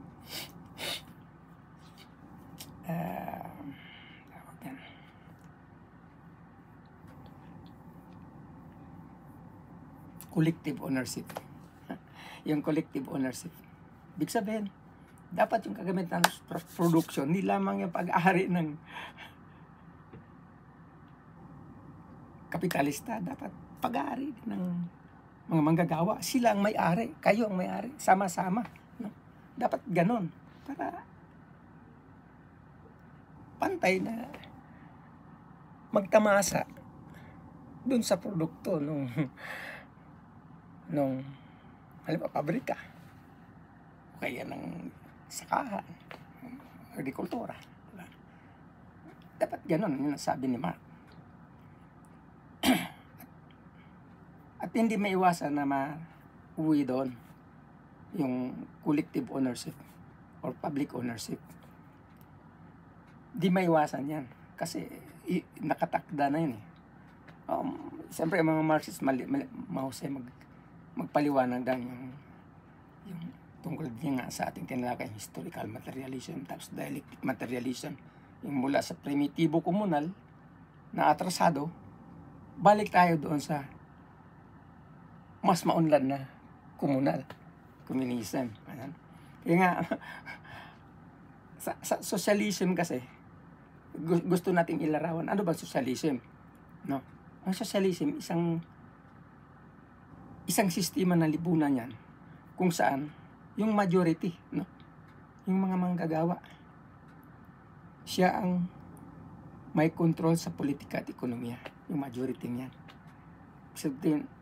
Speaker 1: collective ownership. Yung collective ownership. Ibig sabihin, dapat yung kagamitan sa production, hindi lamang yung pag-ari ng kapitalista, dapat pag-ari ng mga manggagawa. Sila ang may-ari, kayo ang may-ari, sama-sama. No? Dapat ganon. Para pantay na magtamasa dun sa produkto nung halimbawa, pabrika. O kaya ng sakahan, agrikultura. Diba? Dapat ganon, yun ang sabi ni Marx. At hindi maiwasan na ma-uwi doon yung collective ownership or public ownership. Di maiwasan yan. Kasi nakatakda na yun eh. Siyempre, mga Marxist mahusay magpaliwanag lang yung tungkol din nga sa ating tinalakay historical materialism tapos dialectic materialism. Yung mula sa primitibo komunal na atrasado, balik tayo doon sa mas maunlad na komunal, communism. Kaya nga, sa socialism kasi, gusto nating ilarawan. Ano ba socialism? No? Ang socialism, isang isang sistema ng lipunan yan kung saan yung majority, no? Yung mga manggagawa, siya ang may control sa politika at ekonomiya, yung majority niyan. So,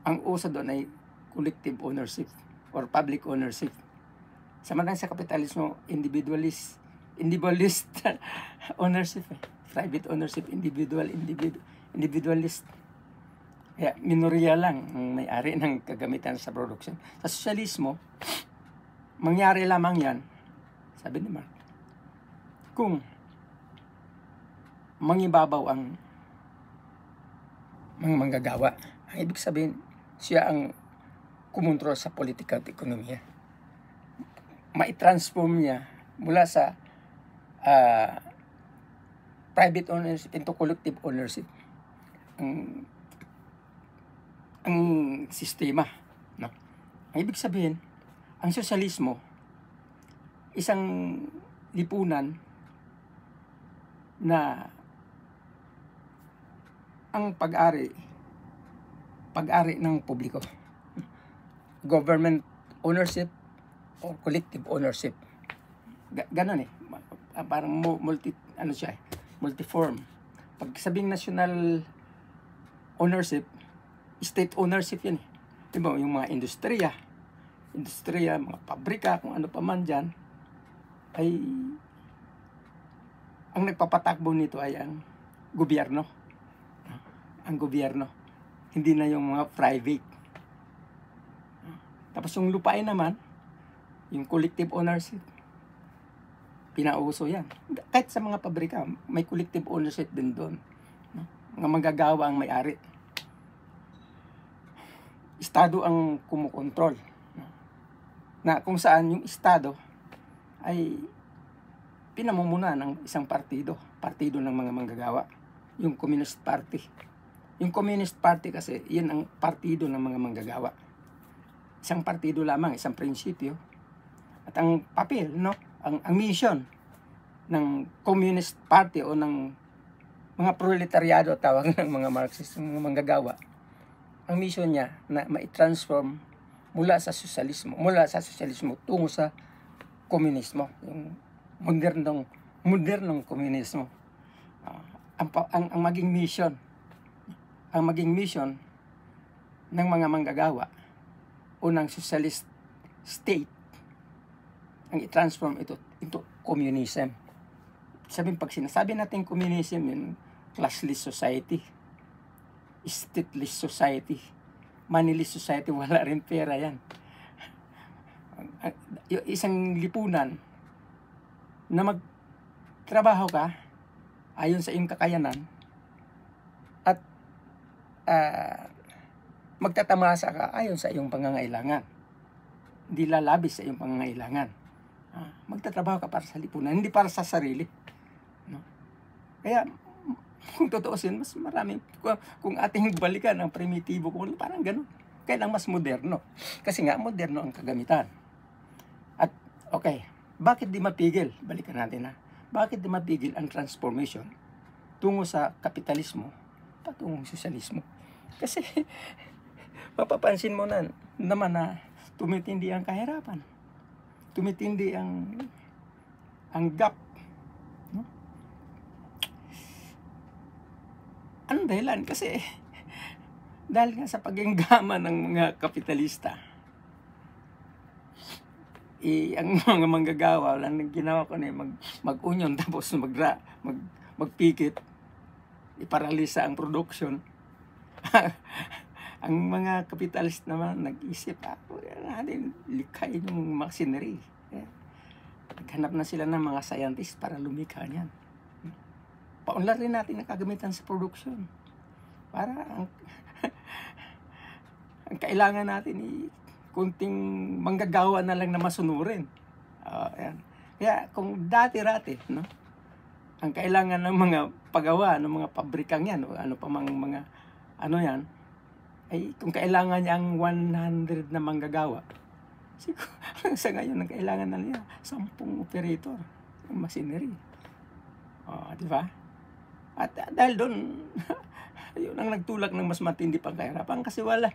Speaker 1: ang uso doon ay collective ownership or public ownership. Samantalang sa kapitalismo, individualist ownership, private ownership, individualist. Kaya minorya lang ang may-ari ng kagamitan sa production. Sa sosyalismo, mangyari lamang yan, sabi ni Marx, kung mangibabaw ang mga manggagawa. Ang ibig sabihin, siya ang kumontrol sa politika at ekonomiya. Ma-transform niya mula sa private ownership into collective ownership ang sistema, no? Ang ibig sabihin, ang sosyalismo, isang lipunan na ang pag-ari ng publiko, government ownership or collective ownership. Ganon eh. Parang multiform. Pag sabing national ownership, state ownership yan eh. Diba, yung mga industriya, mga pabrika, kung ano pa man dyan, ay ang nagpapatakbo nito ay ang gobyerno. Ang gobyerno. Hindi na yung mga private. Tapos yung lupain naman, yung collective ownership, pinauso yan. Kahit sa mga pabrika, may collective ownership din doon. Mga manggagawa ang may-ari. Estado ang kumukontrol. Na kung saan yung Estado ay pinamumuna ng isang partido ng mga manggagawa, yung Communist Party. Yung Communist Party kasi, yan ang partido ng mga manggagawa. Isang partido lamang, isang prinsipyo. At ang papel, no? Ang mission ng Communist Party o ng mga proletaryado, tawag ng mga Marxist, mga manggagawa, ang mission niya na ma-transform mula sa sosyalismo tungo sa komunismo, yung modernong komunismo. Ang maging mission ng mga manggagawa o ng socialist state ang i-transform ito into communism. Sabihin, pag sinasabi natin communism, yung classless society, stateless society, moneyless society, wala rin pera yan. Isang lipunan na magtrabaho ka ayon sa iyong kakayanan at magtatamasa ka ayon sa iyong pangangailangan. Hindi lalabis sa iyong pangangailangan. Magtatrabaho ka para sa lipunan, hindi para sa sarili. No? Kaya, kung totoosin, mas marami, kung ating balikan ang primitibo, parang ganun. Kaya lang mas moderno. Kasi nga, moderno ang kagamitan. At, okay, bakit di mapigil? Balikan natin ha. Bakit di mapigil ang transformation tungo sa kapitalismo patungong sosyalismo? Kasi, mapapansin mo naman na tumitindi ang kahirapan. Tumitindi ang gap. No? Anong dahilan? Kasi dahil nga sa pag-enggama ng mga kapitalista, ang mga manggagawa, wala nang ginawa ko na mag-union tapos magpikit, iparalisa ang production. Ang mga kapitalist naman nag-isip, natin likhain yung machinery. Naghanap na sila ng mga scientist para lumikha niyan. Paunlad rin natin ang kagamitan sa production. Para ang kailangan natin kunting manggagawa na lang na masunurin. Yan. Kaya kung dati-rati, no, ang kailangan ng mga paggawa ng mga pabrikang yan, o ano pa mga ano yan, ay kung kailangan niya ang 100 na manggagawa, siguro sa ngayon ang kailangan na niya 10 operator ng machinery. Di ba? At dahil doon, yun ang nagtulak ng mas matindi pang kahirapan kasi wala.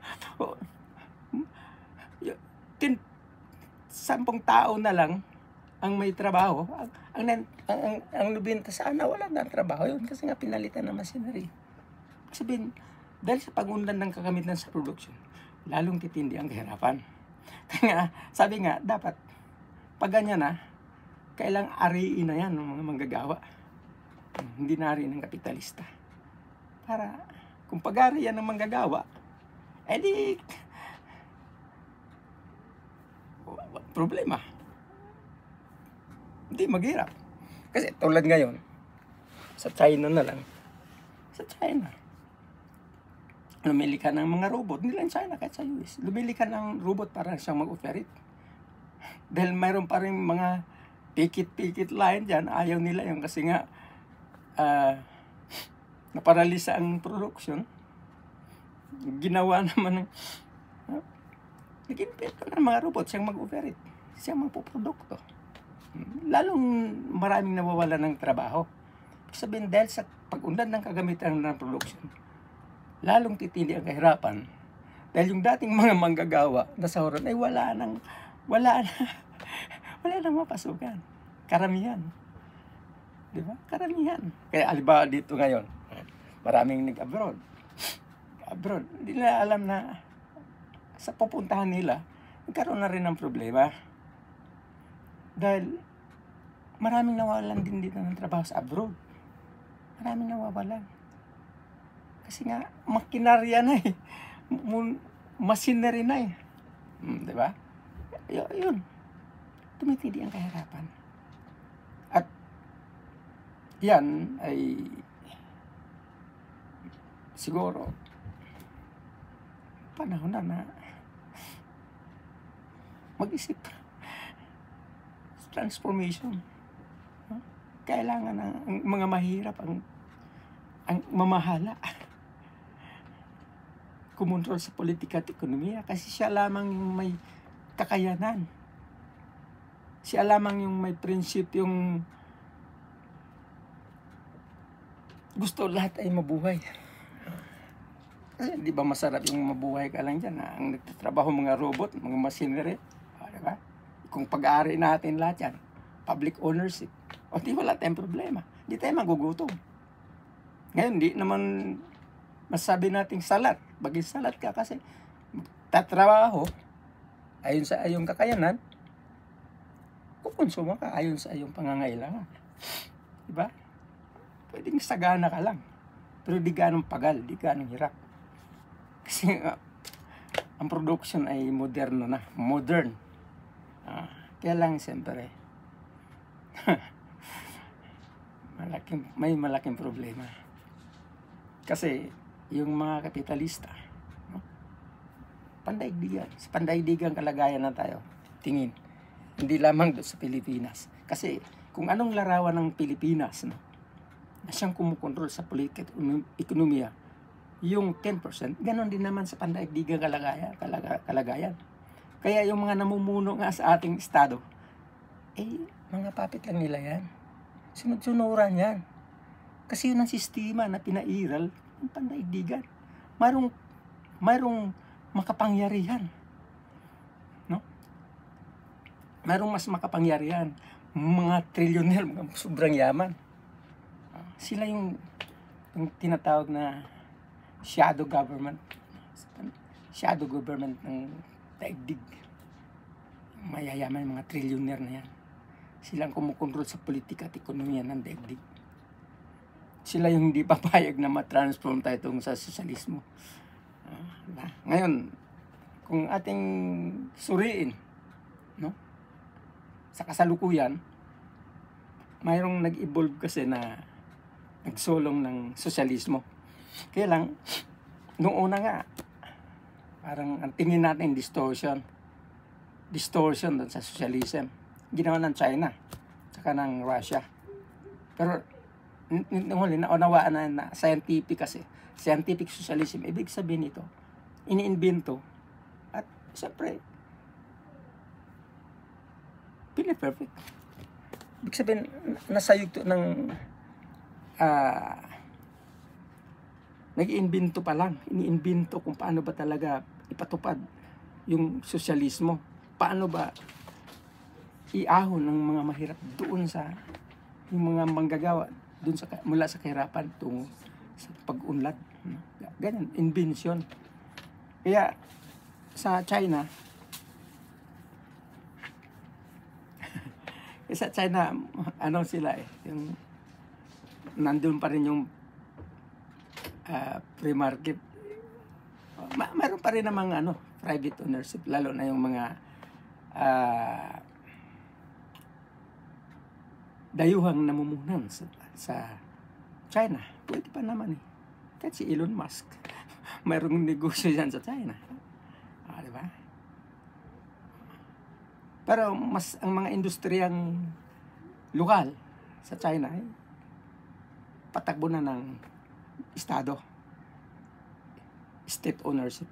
Speaker 1: 10 tao na lang ang may trabaho. Ang 90 sana wala na trabaho yun kasi nga pinalitan ng machinery. Sabihin, dahil sa pag-unlad ng kagamitan sa production, lalong titindi ang kahirapan. Kaya sabi nga, dapat pag ganyan na, kailang ariin na yan ng mga manggagawa. Hindi na rin ng kapitalista. Para kung pag-ari yan ng manggagawa, edi problema. Hindi maghirap. Kasi tulad ngayon, sa China na lang, sa China, lumili ka ng mga robot, hindi lang China, kahit sa US, lumili ka ng robot para siyang mag-operate. Dahil mayroon pa rin mga pikit-pikit line dyan, ayaw nila yung kasi nga, naparalisa ang production. Ginawa naman ng, nag-invento ng mga robot siyang mag-operate, siyang magpuprodukto. Lalong maraming nawawala ng trabaho. Sabihin, dahil sa pag-unlad ng kagamitan ng production, lalong titindi ang kahirapan. Dahil yung dating mga manggagawa na sahuran ay wala nang mapasukan. Karamihan. Di ba? Karamihan. Kaya alibawa dito ngayon, maraming nag-abroad. Hindi nila alam na sa pupuntahan nila, nagkaroon na rin ng problema. Dahil maraming nawalan din dito ng trabaho sa abroad. Maraming nawawalan. Kasi nga, makinarya na eh. Machinery na eh. Diba? Yun. Tumitindi ang kahirapan. At yan ay siguro panahon na mag-isip. Transformation. Kailangan ng mga mahirap ang mamahala. Kumontrol sa politika at ekonomiya kasi siya lamang yung may kakayanan. Siya lamang yung may prinsipyong gusto lahat ay mabuhay. Kasi di ba masarap yung mabuhay ka lang dyan, ang nagtatrabaho mga robot, mga machinery, diba? Kung pag-aari natin lahat yan, public ownership, o di wala tayong problema. Di tayo magugutom. Ngayon, di naman masabi nating salat. Bagay salat ka kasi tatrabaho ayon sa iyong kakayanan, kukonsumo ka ayon sa iyong pangangailangan. Diba? Pwedeng sagana ka lang. Pero di ganong pagal, di ganong hirap. Kasi ang production ay modern. Kaya lang siyempre may malaking problema. Kasi yung mga kapitalista, no? Sa pandaigdigan kalagayan na tayo tingin. Hindi lamang doon sa Pilipinas. Kasi kung anong larawan ng Pilipinas, no, na siyang kumukontrol sa politika at ekonomiya, yung 10%, ganon din naman sa pandaigdigan kalagayan. Kaya yung mga namumuno nga sa ating estado, mga puppet lang nila yan. Sunod-sunuran yan. Kasi yun ang sistema na pinairal ng pandaigdigan. Mayroong makapangyarihan. No? Mayroong mas makapangyarihan. Mga trilyoner, mga sobrang yaman. Sila yung tinatawag na shadow government. Shadow government ng daigdig. Mayayaman yung mga trilyoner na yan. Silang kumukontrol sa politika at ekonomiya ng daigdig. Sila yung hindi papayag na matransform tayo itong sa sosyalismo. Ngayon, kung ating suriin, no, sa kasalukuyan, mayroong nag-evolve kasi na nagsulong ng sosyalismo. Kaya lang, noong una nga, parang ang tingin natin distortion doon sa socialism. Ginawa ng China, saka ng Russia. Pero, nung huli, naunawaan na scientific kasi. Scientific socialism, ibig sabihin ito, iniimbento, at siyempre, piniperfect. Ibig sabihin, nasa yugto ng nag-iimbento pa lang. Iniimbento kung paano ba talaga ipatupad yung sosyalismo. paano ba iahon ng mga mahirap doon sa yung mga manggagawa doon sa mula sa kahirapan tungo sa pag-unlad. Ganyan, invention. Kaya sa China, ano sila yung nandun pa rin yung free market. Mayroon pa rin namang private ownership, lalo na yung mga dayuhang namumunan sa China. Pwede pa naman Kahit si Elon Musk, mayroong negosyo yan sa China. Di ba? Pero ang mga industriyang lokal sa China, patakbo na ng Estado. State ownership.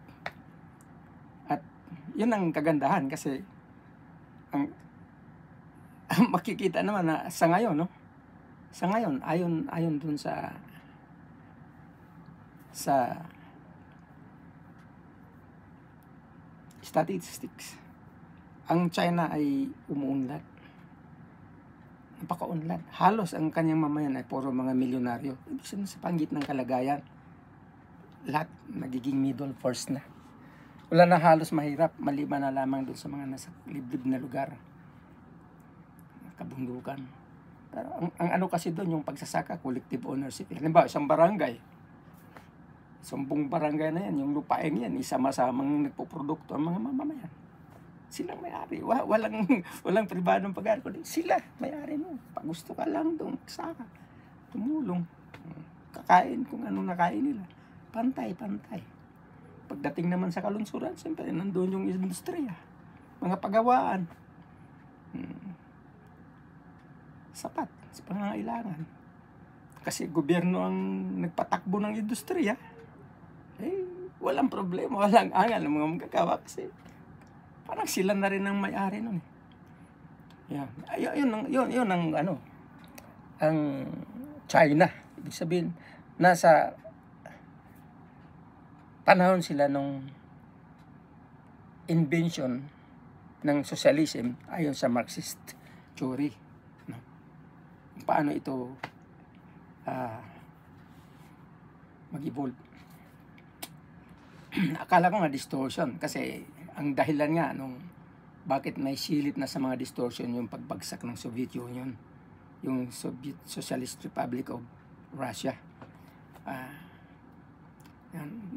Speaker 1: At yun ang kagandahan kasi ang makikita naman na sa ngayon, ayon dun sa statistics, ang China ay umuunlad. Napaka-unlad. Halos ang kanyang mamayan ay puro mga milyonaryo. Ibig sabihin sa panggit ng kalagayan, lahat nagiging middle first na. Wala na halos mahirap, maliban na lamang doon sa mga nasa liblib na lugar. Kabundukan. Pero ang ano kasi doon, yung pagsasaka, collective ownership. Halimbawa, isang barangay, 10 barangay na yan, yung lupain yan, isama-samang nagpuprodukto ang mga mamamayan. Silang may-ari. Walang pribadong pag-ari. Sila may-ari mo. Pag gusto ka lang doon, magsaka. Tumulong. Kakain kung anong nakain nila. Pantay-pantay. Pagdating naman sa kalunsuran, siyempre, nandun yung industriya. Mga pagawaan. Sapat sa pangangailangan. Kasi gobyerno ang nagpatakbo ng industriya. Walang problema, walang angal ng mga magagawa kasi parang sila na rin ang may-ari nun. Yan. Yun ang ang China. Ibig sabihin, nasa panahon sila nung invention ng socialism ayon sa Marxist theory. Paano ito mag-evolve. Akala ko nga distortion kasi ang dahilan nga nung bakit may silip na sa mga distortion yung pagbagsak ng Soviet Union, yung Soviet Socialist Republic of Russia.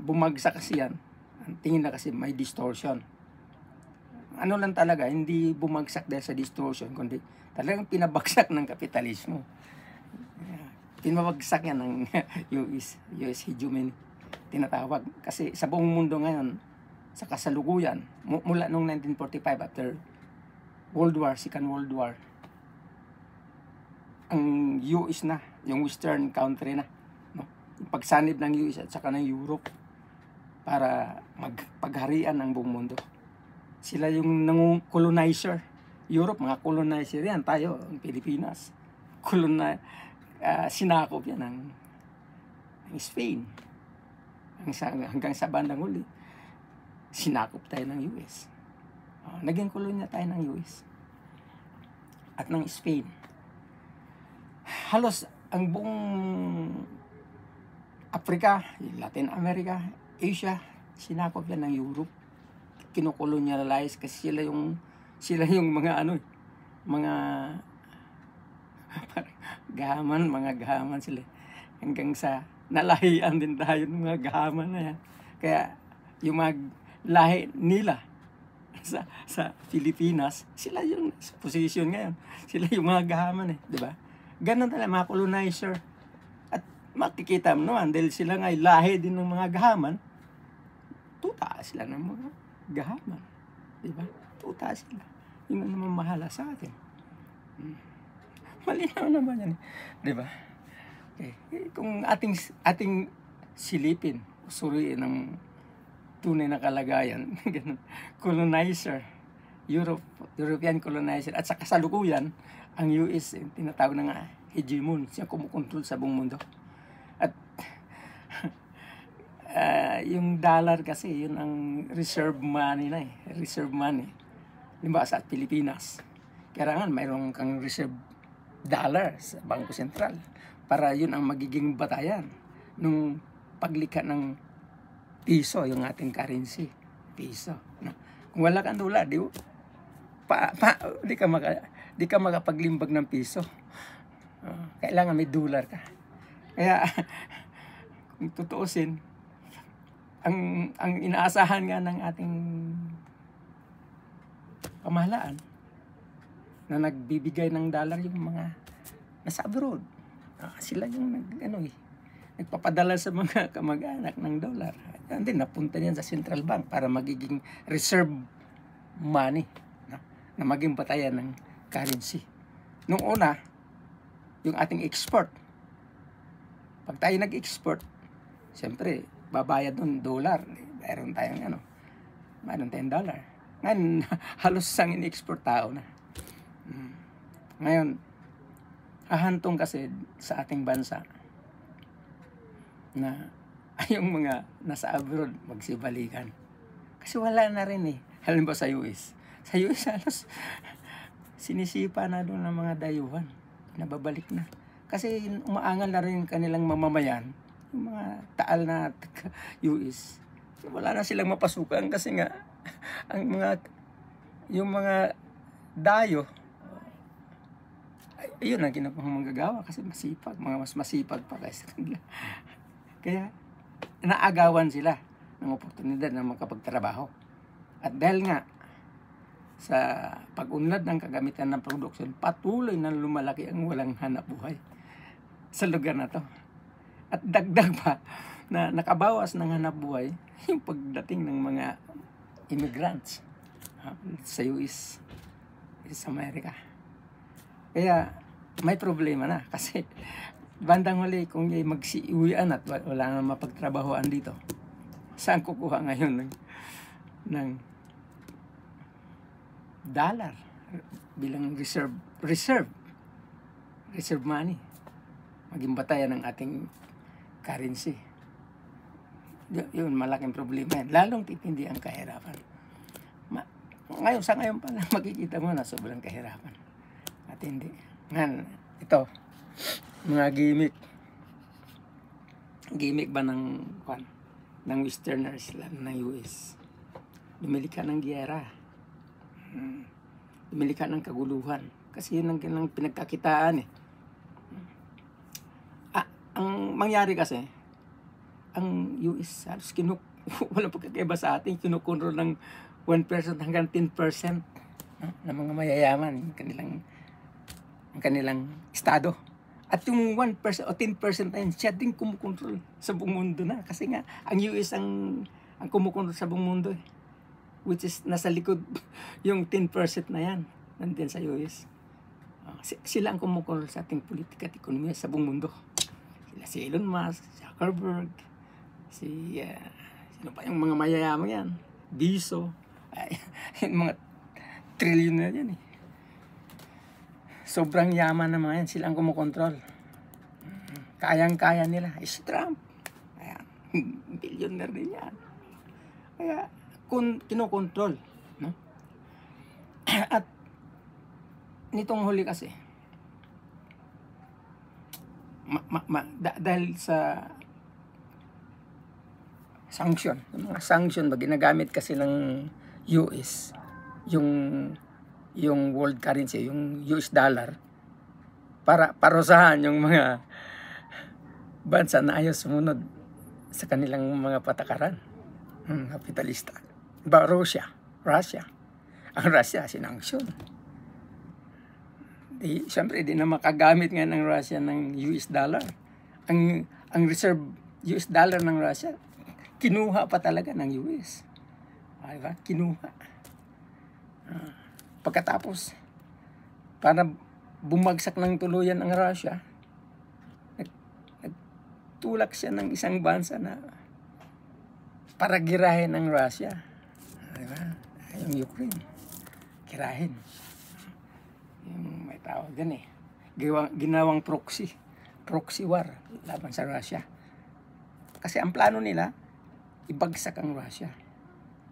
Speaker 1: Bumagsak kasi yan. Ang tingin na kasi may distortion. Ano lang talaga, hindi bumagsak dahil sa distortion, kundi talagang pinabagsak ng kapitalismo. Pinabagsak yan ng US hegemony, tinatawag. Kasi sa buong mundo ngayon, sa kasalukuyan, mula noong 1945 after Second World War, ang US na, yung Western country na, yung pagsanib ng US at saka ng Europe para magpagharian ng buong mundo. Sila yung colonizer. Europe, mga colonizer yan. Tayo, ang Pilipinas. Sinakop yan ng Spain. Hanggang sa bandang huli, sinakop tayo ng US. Naging kolonya tayo ng US. At ng Spain. Halos ang buong Africa, Latin America, Asia, sinakop yan ng Europe. Kinokolonialize kasi sila yung mga mga gahaman sila. Hanggang sa nalahian din tayo ng mga gahaman na yan. Kaya yung mga lahi nila sa Pilipinas, sila yung position ngayon. Sila yung mga gahaman di ba? Ganun talaga, mga colonizer. At makikita mo naman, dahil sila nga lahi din ng mga gahaman, tuta sila ng mga gahaman. Di ba? Tuta sila. Yun ang naman mahala sa atin. Malinaw naman yan. Di ba? Okay. Kung ating silipin, suriin ng tunay na kalagayan, colonizer, European colonizer, at sa kasalukuyan, ang US, tinatawag na nga, hegemon, siya kumukontrol sa buong mundo. At yung dollar kasi, yun ang reserve money na reserve money. Limbawa sa Pilipinas, kailangan mayroon kang reserve dollar sa Bangko Sentral para yun ang magiging batayan nung paglikha ng piso, yung ating currency, piso. No? Kung wala kang dolar, di ka makapaglimbag ng piso. Kailangan may dolar ka. Kaya kung tutuusin, ang inaasahan nga ng ating pamahalaan na nagbibigay ng dollar yung mga nasa abroad. Sila yung nagpapadala sa mga kamag-anak ng dollar. And then napunta niyan sa central bank para magiging reserve money na maging batayan ng currency. Nung una, yung ating export. Pag tayo nag-export, siyempre, babayad nun dollar. Mayroon tayong dollar. Ngayon, halos sang in-export tao na. Ngayon, hahantong kasi sa ating bansa na yung mga nasa abroad magsibalikan. Kasi wala na rin eh. Halimbawa sa US. Sa US halos sinisipa na doon ng mga dayuhan. Nababalik na. Kasi umaangal na rin kanilang mamamayan. Yung mga taal na US. Wala na silang mapasukan kasi nga yung mga dayo, ayun ang manggagawa kasi masipag, mga mas masipag pa kaysa kanila. Kaya naagawan sila ng oportunidad na makapagtrabaho. At dahil nga sa pag-unlad ng kagamitan ng produksyon, patuloy na lumalaki ang walang hanap buhay sa lugar na to. At dagdag pa na nakabawas ng hanap buhay yung pagdating ng mga immigrants sa US, sa Amerika. Kaya may problema na kasi bandang huli kung magsiuwian at wala nang mapagtrabahoan dito, saan kukuha ngayon ng dollar bilang reserve money, maging batayan ng ating currency? Yun, malaking problema yan. Lalong titindi ang kahirapan. Sa ngayon pa lang makikita mo na sobrang kahirapan. At hindi. Ngayon, ito, mga gimmick ba ng westerners lang ng US? Lumili ka ng giyera. Lumili ka ng kaguluhan. Kasi yun ang kanilang pinagkakitaan eh. Ang mangyari kasi, ang US halos wala pagkakaiba sa atin, kinukontrol ng 1% hanggang 10% ng mga mayayaman, ang kanilang estado. At yung 1% o 10% na yun, siya din kumukontrol sa buong mundo na. Kasi nga, ang US ang kumukontrol sa buong mundo eh. Which is, nasa likod yung 10% na yan, nandun sa US. Sila ang kumukontrol sa ating politika at ekonomiya sa buong mundo. Si Elon Musk, Zuckerberg, sino pa yung mga mayayaman yan? Biso, yung mga trillion na yan eh. Sobrang yaman na mga yan, sila ang kumukontrol. Kayang-kaya nila. Si Trump, ayan, billionaire din yan. Kaya, kinukontrol. No? At nitong huli kasi, dahil sa sanction, yung mga sanction ba ginagamit kasi ng US yung world currency, yung US dollar, para parusahan yung mga bansa na ayaw sumunod sa kanilang mga patakaran kapitalista. Diba, Russia. Ang Russia sinanksyon. Siyempre, di na makagamit nga ng Russia ng US dollar. Ang reserve US dollar ng Russia, kinuha pa talaga ng US. Diba? Kinuha. Pagkatapos, para bumagsak ng tuluyan ang Russia, nagtulak siya ng isang bansa na para girahin ng Russia. Diba? Yung Ukraine. Girahin. Yung may tawag din eh. Ginawang proxy war laban sa Russia. Kasi ang plano nila, ibagsak ang Russia.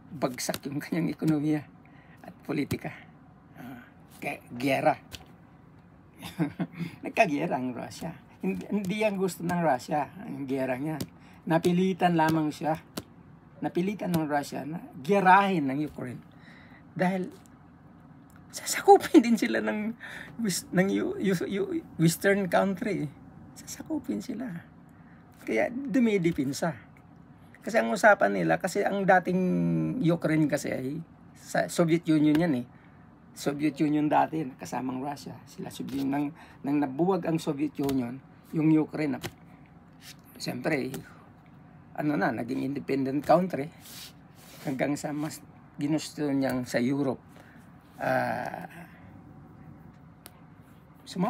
Speaker 1: Bagsak yung kanyang ekonomiya. at politika. Giyera. Nagkagiyera ang Russia. Hindi yan gusto ng Russia, ang giyera niyan. Napilitan lamang siya. Napilitan ng Russia na giyerahin ng Ukraine. Dahil sasakupin din sila ng Western country. Sasakupin sila. Kaya dumidipinsa. Kasi ang usapan nila, kasi ang dating Ukraine kasi ay sa Soviet Union yan eh. Soviet Union dati, kasamang Russia. Sila nang nabuwag ang Soviet Union, yung Ukraine, siyempre, naging independent country, hanggang sa mas ginusto niyang sa Europe,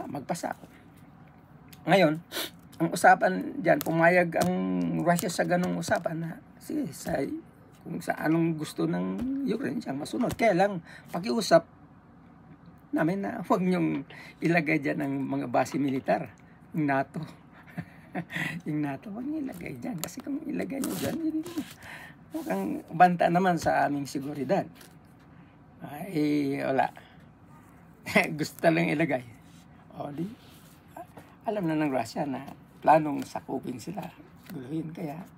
Speaker 1: magpasa ako. Ngayon, ang usapan dyan, pumayag ang Russia sa ganong usapan na, sige, kung sa anong gusto ng Ukraine siyang masunod. Kaya lang, pakiusap namin na huwag niyong ilagay dyan ang mga base militar, yung NATO. Yung NATO, huwag niyo ilagay dyan. Kasi kung ilagay niyo dyan, mukhang banta naman sa aming seguridad. Wala. Gusto talang ilagay. Alam na ng Russia na planong sakupin sila, guluhin. Kaya,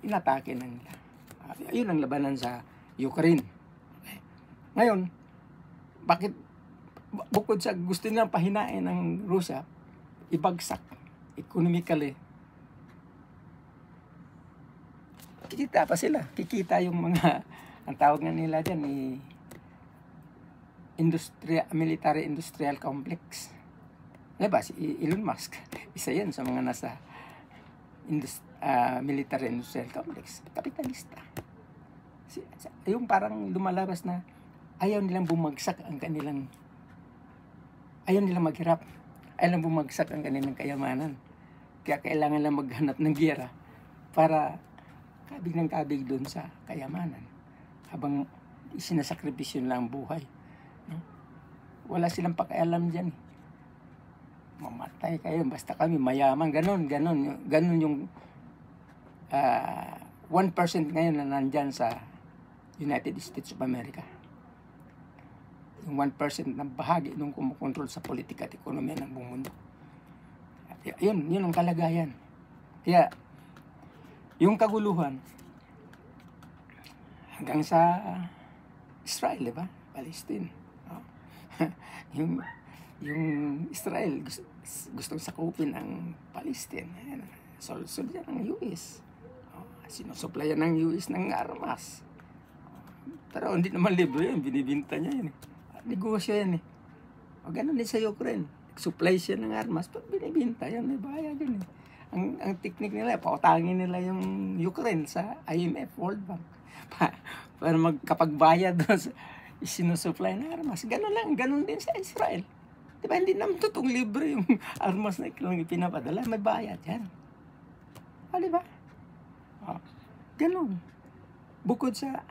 Speaker 1: inatake na nila. Yun ang labanan sa Ukraine. Ngayon, bakit bukod sa gusto nilang pahinain ng Russia, ibagsak economically, kikita pa sila. Kikita yung mga, ang tawag nga nila dyan, military industrial complex. Diba, si Elon Musk, isa yan sa mga nasa military industrial complex. Kapitalista. Yung parang lumalabas na ayaw nilang bumagsak ang kanilang, ayaw nilang maghirap, ayaw nilang bumagsak ang kanilang kayamanan. Kaya kailangan lang maghanap ng giyera para kabig ng kabig doon sa kayamanan. Habang isinasakripisyon lang ang buhay. No? Wala silang pakialam dyan. Mamatay kayo, basta kami mayaman. Ganon yung 1% ngayon na nandyan sa United States of America. Yung 1% na bahagi nung kumukontrol sa politika at ekonomiya ng buong mundo. Yun ang kalagayan. Kaya, yung kaguluhan, hanggang sa Israel, diba? Palestine. yung Israel, gustong sakupin ang Palestine. Solsod yan ng US. Sinusuplayan ng US ng armas. Pero hindi naman libre yan, binibinta niya yan. Negosyo yan eh. Ganun din sa Ukraine. Supply siya ng armas, pag binibinta yan, may bayad yun eh. Ang technique nila, pautangin nila yung Ukraine sa IMF, World Bank. Para magkapagbayad doon sa sinusupply ng armas. Ganun din sa Israel. Diba, hindi naman totoong libre yung armas na pinapadala. May bayad yan. Diba? Ganun. Bukod sa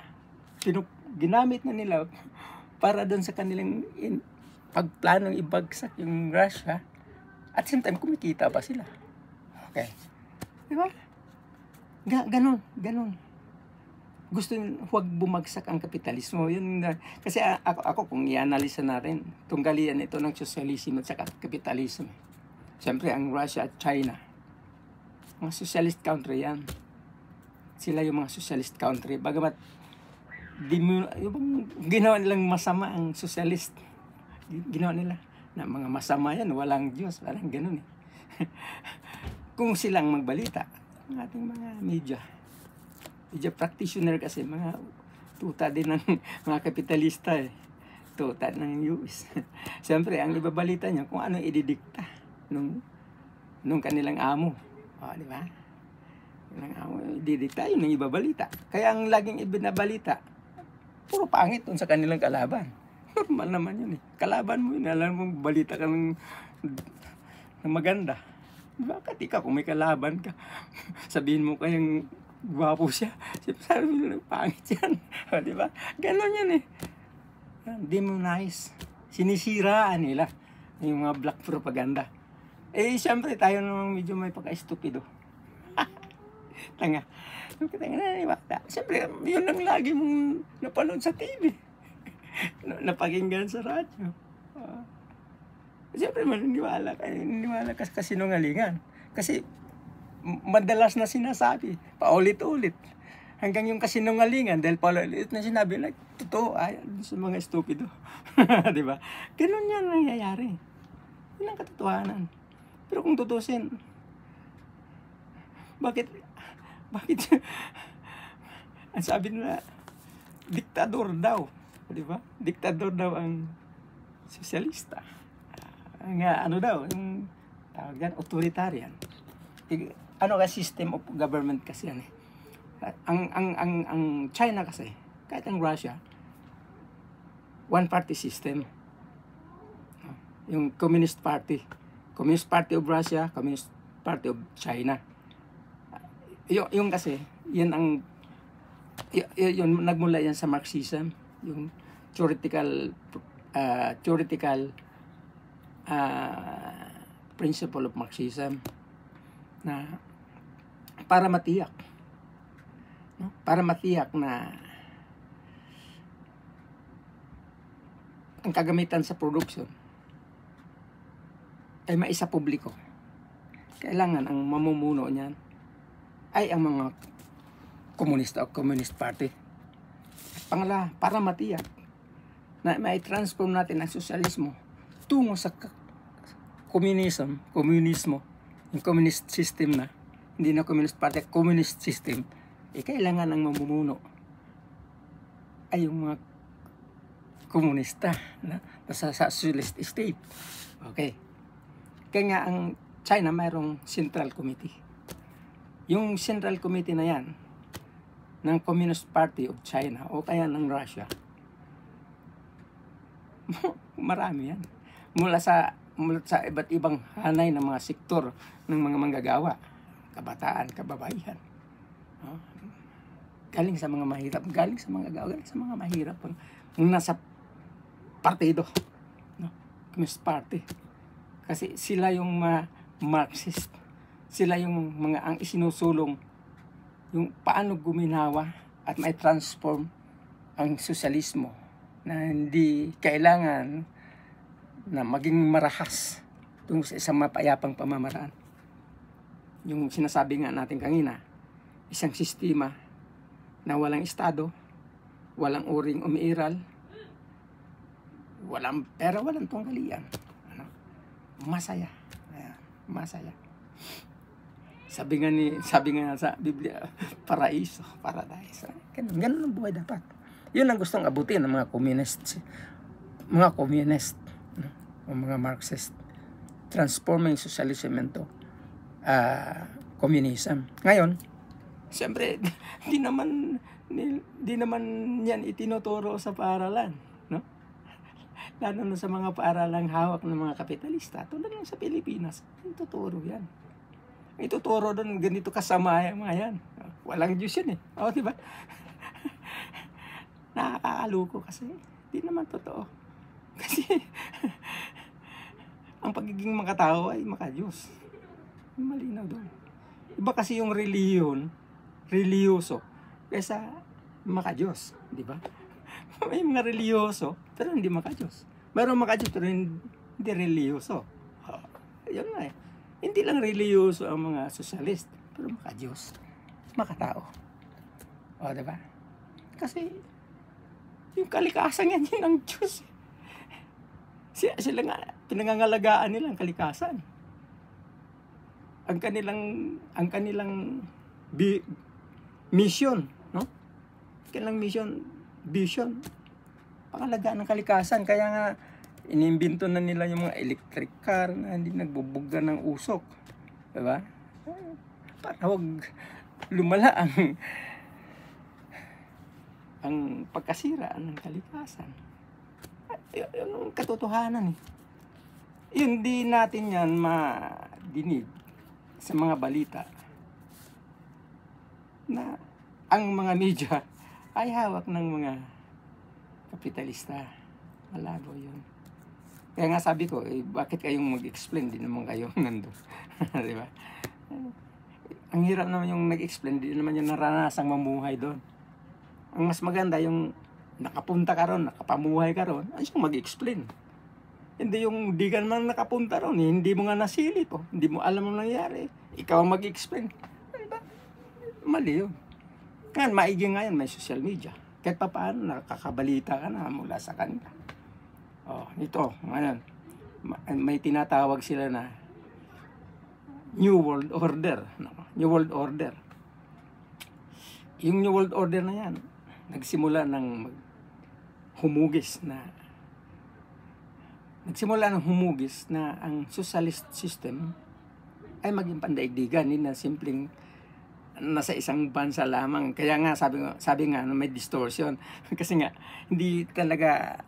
Speaker 1: ginamit na nila para doon sa kanilang pagplanong ibagsak yung Russia, at same time, kumikita pa sila. Okay. Diba? Ganun. Gusto huwag bumagsak ang kapitalismo. Yun, kasi ako kung i-analisa natin, tunggalian ito ng socialism at saka kapitalism. Siyempre, ang Russia at China, mga socialist country yan. Sila yung mga socialist country. Bagamat, yung ginawa nilang masama ang socialist. Ginawa nila na mga masama yan, walang Diyos, walang ganun eh. Kung silang magbalita, ang ating mga media practitioner kasi, mga tuta din ng mga kapitalista eh. Tuta ng US. Siyempre, ang ibabalita niya kung ano ididikta nung kanilang amo. Di ba? Kanilang amo, ididikta, yun ang ibabalita. Kaya ang laging ibinabalita, puro pangit dun sa kanilang kalaban. Normal naman yun eh. Kalaban mo yun, alam mo, balita ka ng maganda. Bakit ikaw kung may kalaban ka, sabihin mo kayang gwapo siya, sabi mo, pangit yan. Diba? Ganon yan eh. Demonize. Sinisiraan nila yung mga black propaganda. Siyempre tayo naman medyo may pagka-estupido. Tanga na ni bata. Siyempre, yun ang lagi mong napanood sa TV. napakinggan sa radyo. Siyempre, maniniwala ka sa kasinungalingan. Kasi, madalas na sinasabi, paulit-ulit. Hanggang yung kasinungalingan, dahil paulit-ulit na sinabi, like, totoo, sa mga estupido. Di ba? Ganun yan nangyayari. Yun ang katotohanan. Pero kung tutusin, bakit, ang sabi nila, diktador daw. Di ba? Diktador daw ang sosyalista. Ano daw, yung tawag yan, authoritarian. Ano ka, system of government kasi yan eh. Ang China kasi, kahit ang Russia, one-party system. Yung Communist Party. Communist Party of Russia, Communist Party of China. Yung kasi, yan yun, nagmula yan sa Marxism. Yung theoretical principle of Marxism na para matiyak na ang kagamitan sa production ay maisa publiko. Kailangan ang mamumuno niyan ay ang mga komunista o Communist Party. Pangalawa, para matiyak na mai-transform natin ang sosyalismo tungo sa komunismo, yung communist system na, hindi na Communist Party, communist system, kailangan ang mamumuno ay yung mga komunista na sa socialist state. Okay. Kaya nga ang China mayroong Central Committee. Yung Central Committee na yan ng Communist Party of China o kaya ng Russia, marami yan. Mula sa iba't ibang hanay ng mga sektor ng mga manggagawa, kabataan, kababaihan. Galing sa mga mahirap, galing sa mga mahirap ang nasa partido, no? Communist Party. Kasi sila yung Marxist. Sila yung mga ang isinusulong yung paano guminawa at may transform ang sosyalismo na hindi kailangan na maging marahas tungo sa isang mapayapang pamamaraan. Yung sinasabi nga natin kanina, isang sistema na walang estado, walang uring umiiral, walang pera, walang tunggalian. Masaya. Masaya. Sabi nga sa Biblia, paraiso, paradise. Ganun ang buhay dapat. Yun ang gustong abutin ng mga communist, o mga Marxist. Transforming socialism into communism. Ngayon, siyempre, di naman yan itinuturo sa paaralan, no? Lalo na sa mga paaralang hawak ng mga kapitalista, tulad lang sa Pilipinas, ituturo yan. Ituturo doon, ganito kasama yan. Walang Diyos yan eh. O, diba? Nakakaluko kasi. Di naman totoo. Kasi, ang pagiging makatao ay makadiyos. Malinaw doon. Iba kasi yung reliyoso, kaysa makadiyos. Diba? May mga reliyoso, pero hindi makadiyos. Mayroong makadiyos, pero hindi reliyoso. Yun nga eh. Hindi lang reliyoso ang mga sosyalist, pero makadiyos, makatao. O, diba? Kasi, yung kalikasan yan, yun ang Diyos. Sila nga, pinangangalagaan nila ang kalikasan. Ang kanilang mission, no? Kanilang vision, pangalagaan ng kalikasan. Kaya nga, inimbento na nila yung mga electric car na hindi nagbubuga ng usok. Diba? Para huwag lumala ang pagkasira ng kalikasan. Yun ang katotohanan eh. Yun, di natin yan madinig sa mga balita na ang mga media ay hawak ng mga kapitalista. Malabo yun. Kaya nga sabi ko, bakit kayong mag-explain? Di naman kayo nandun. Di ba? Ang hirap naman yung nag-explain, di naman yung naranasang mamuhay doon. Ang mas maganda yung nakapunta ka ron, nakapamuhay ka ron, ay siyang mag-explain. Hindi yung di ka naman nakapunta ron, hindi mo nga nasilip, hindi mo alam ang nangyari. Ikaw ang mag-explain. Diba? Mali yun. Ngayon, maigi nga yan, may social media. Kahit pa paano, nakakabalita ka na mula sa kanila. Ito, ngayon, may tinatawag sila na New World Order. New World Order. Yung New World Order na yan, nagsimula ng humugis na ang socialist system ay maging pandaigdigan, hindi na simpleng nasa isang bansa lamang. Kaya nga sabi nga may distortion kasi nga hindi talaga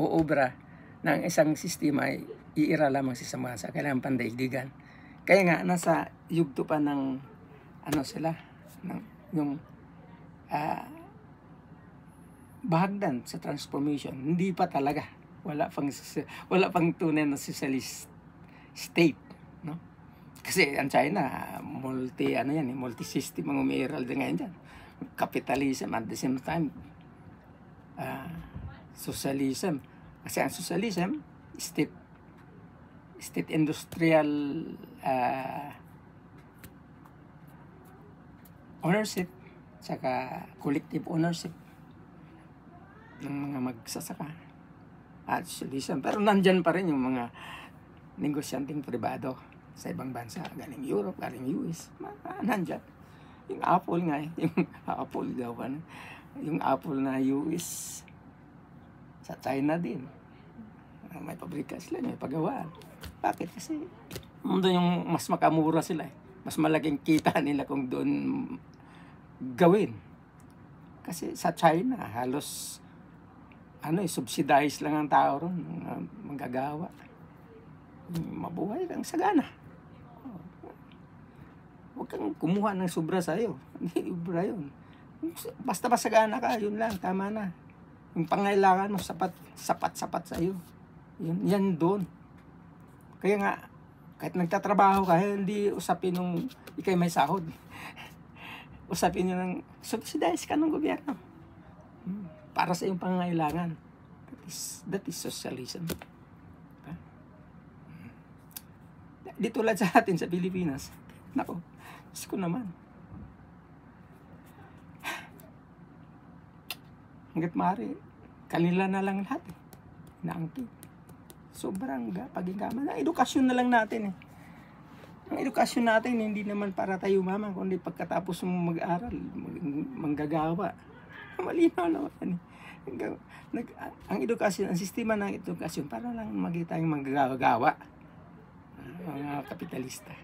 Speaker 1: uubra ng isang sistema ay iira lamang sa isang bansa, kailangan pandaigdigan. Kaya nga nasa yugto pa ng yung bahagdan sa transformation. Hindi pa talaga, wala pang tunay na socialist state, no? Kasi ang China multi-system ang umiiral din ngayon dyan. Capitalism at the same time socialism. Kasi ang socialism, state industrial ownership, saka collective ownership ng mga magsasaka at socialism. Pero nandyan pa rin yung mga negosyanteng pribado sa ibang bansa, galing Europe, galing US, nandyan. Yung Apple nga, yung Apple daw, yung Apple na US, sa China din. May pabrika sila, may pagawaan. Bakit? Kasi doon yung mas makamura sila. Mas malaking kita nila kung doon gawin. Kasi sa China, halos subsidize lang ang tao ron, manggagawa. Mabuhay kang sagana. Huwag kang kumuha ng sobra sa'yo. Hindi sobra yun. Basta masagana ka, yun lang, tama na. Yung pangailangan mo, sapat sa'yo. Yan doon. Kaya nga, kahit nagtatrabaho ka, hindi usapin nung ikay may sahod. Usapin nyo ng subsidize ka ng gobyerno. Para sa iyong pangailangan. That is socialism. Di tulad sa atin sa Pilipinas. Nako, Diyos ko naman. Hanggat maaari, kanila na lang lahat naangkin. Sobrang pagingkaman. Ang edukasyon na lang natin Ang edukasyon natin, hindi naman para tayo mama, kundi pagkatapos mo mag-aral, manggagawa. Malinaw naman. Ang edukasyon, ang sistema ng edukasyon, para lang maging tayong manggagawa. Mga kapitalista.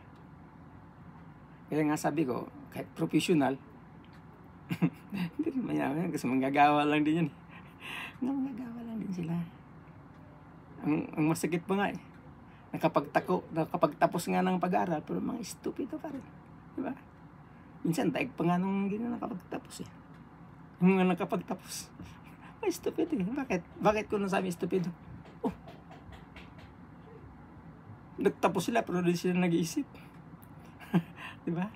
Speaker 1: Kaya nga sabi ko, kahit professional, hindi rin mayaman kasi manggagawa lang din yun. Manggagawa lang din sila. Ang masakit pa nga nakapagtapos nga ng pag-aaral, pero mga stupido pa rin. Diba? Minsan, daig pa nga nung hindi na nakapagtapos Yung mga nakapagtapos, ay stupido Bakit ko nasabi stupido? Nagtapos sila, pero hindi sila nag-iisip. Diba?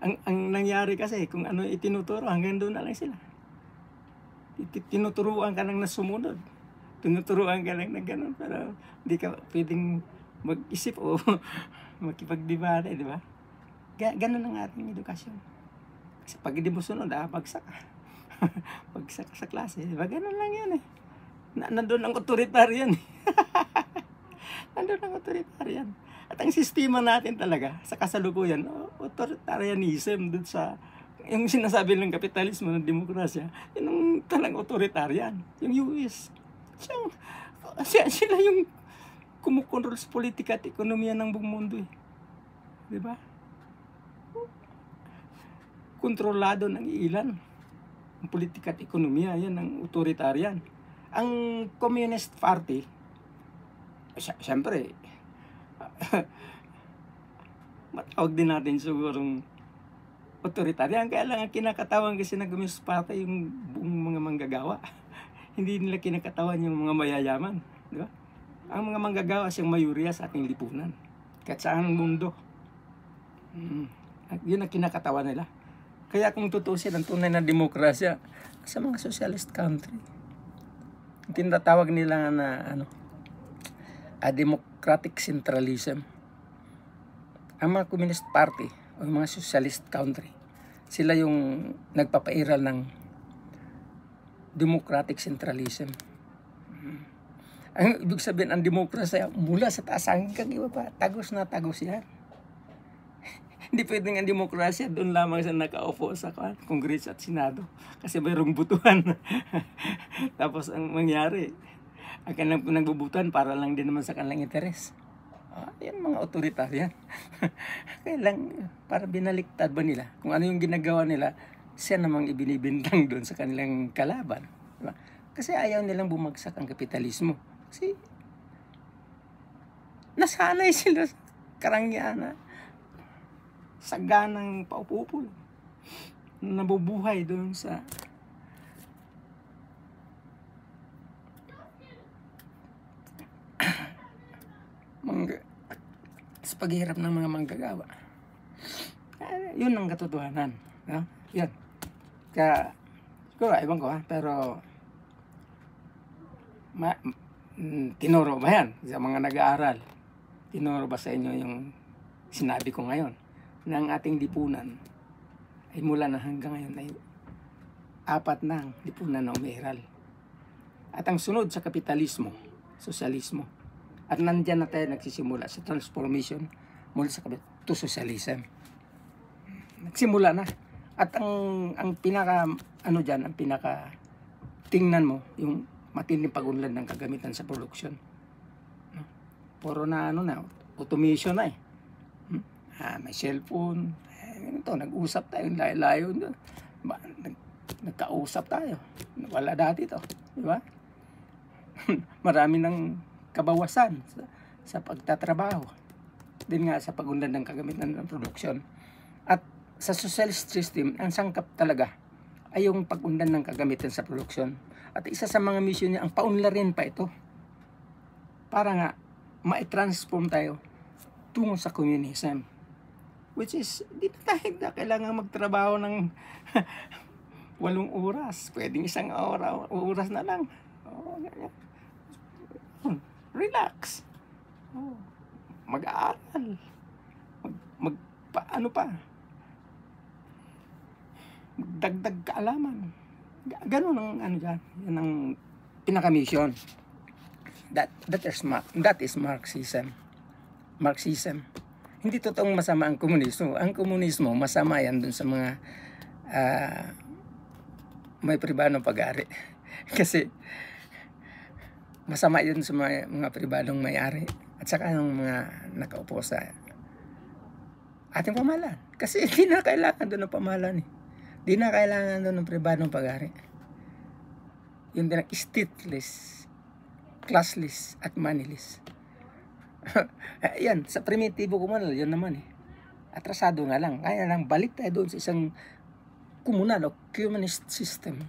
Speaker 1: Ang nangyari kasi, kung ano itinuturo, hanggang doon na lang sila. Tinuturuan ka lang na sumunod. Tinuturuan ka lang na gano'n, pero hindi ka pwedeng mag-isip o makipagdebate, di ba? Gano'n ang ating edukasyon. Kasi pag hindi mo sunod, bagsak ka. Bagsak ka sa klase, di ba? Gano'n lang yan Nandun ang authoritarian Nandun ang authoritarian. At ang sistema natin talaga, sa kasalukuyan, authoritarianism dun sa yung sinasabi ng kapitalismo ng demokrasya, yun ang talagang authoritarian. Yung US. Sila yung kumukontrol sa politika at ekonomiya ng buong mundo Di ba? Kontrolado ng ilan ang politika at ekonomiya, yan ang authoritarian. Ang Communist Party, siyempre, matawag din natin sigurong authoritarian. Kaya lang ang kinakatawan kasi ng Communist Party yung buong mga manggagawa. Hindi nila kinakatawan yung mga mayayaman. Di ba? Ang mga manggagawa siyang mayuriya sa ating lipunan. Kahit saan ang mundo. At yun ang kinakatawan nila. Kaya kung tutusin ang tunay na demokrasya, sa mga socialist country. Tinatawag nila na a democratic centralism. Ang mga Communist Party o yung mga socialist country, sila yung nagpapairal ng democratic centralism. Ang ibig sabihin, ang demokrasya mula sa taas hanggang iba pa, tagos na tagos yan. Hindi pwedeng ang demokrasya doon lamang sa nakaupo sa Kongreso at Senado kasi mayroong butuhan. Tapos ang mangyari, ang kanilang pinagbubutuhan para lang din naman sa kanilang interes. Yan mga otoritaryan. Kailang para binaliktad ba nila? Kung ano yung ginagawa nila, siya namang ibinibintang doon sa kanilang kalaban. Diba? Kasi ayaw nilang bumagsak ang kapitalismo. Kasi nasanay sila sa karangyaan, saganang paupo-upo, nabubuhay doon sa sa paghihirap ng mga manggagawa. Yun ang katotohanan. No? Yan. Kaya, siguro, ewan ko pero tinuro ba yan sa mga nag-aaral? Tinuro ba sa inyo yung sinabi ko ngayon? Na ang ating lipunan ay mula na hanggang ngayon ay 4 na ang lipunan na umiiral. At ang sunod sa kapitalismo, sosyalismo. At nandyan na tayo nagsisimula sa transformation mula sa to socialism. Nagsimula na. At ang pinaka ang pinaka tingnan mo yung matinding pagunlad ng kagamitan sa production. Puro na automation na may cellphone. Ito, nag-usap tayo layo-layo. Nagkausap tayo. Wala dati to, di ba? Marami ng kabawasan sa pagtatrabaho. Din nga sa pagunlad ng kagamitan ng production. At sa socialist system, ang sangkap talaga ay yung pagunlad ng kagamitan sa production. At isa sa mga mission niya, ang paunlarin pa ito. Para nga, ma-transform tayo tungo sa communism. Which is, di na tayo na kailangan magtrabaho ng 8 oras. Pwedeng 1 oras na lang. Relax. Mag-aaral. Paano pa? Magdagdag kaalaman. Ganun ang dyan. Yan ang pinaka-mission. That is Marxism. Marxism. Hindi totoong masama ang komunismo. Ang komunismo, masama yan dun sa mga may pribadong pag-ari. Kasi masama yun sa mga pribadong may-ari. At saka yung mga nakaupo sa ating pamahalaan. Kasi hindi na kailangan doon ng pamahalaan. Hindi na kailangan doon ng pribadong pag-ari. Yung stateless, classless, at moneyless. Yan, sa primitibo komunal, yun naman atrasado nga lang. Kaya lang, balik tayo doon sa isang komunal o communist system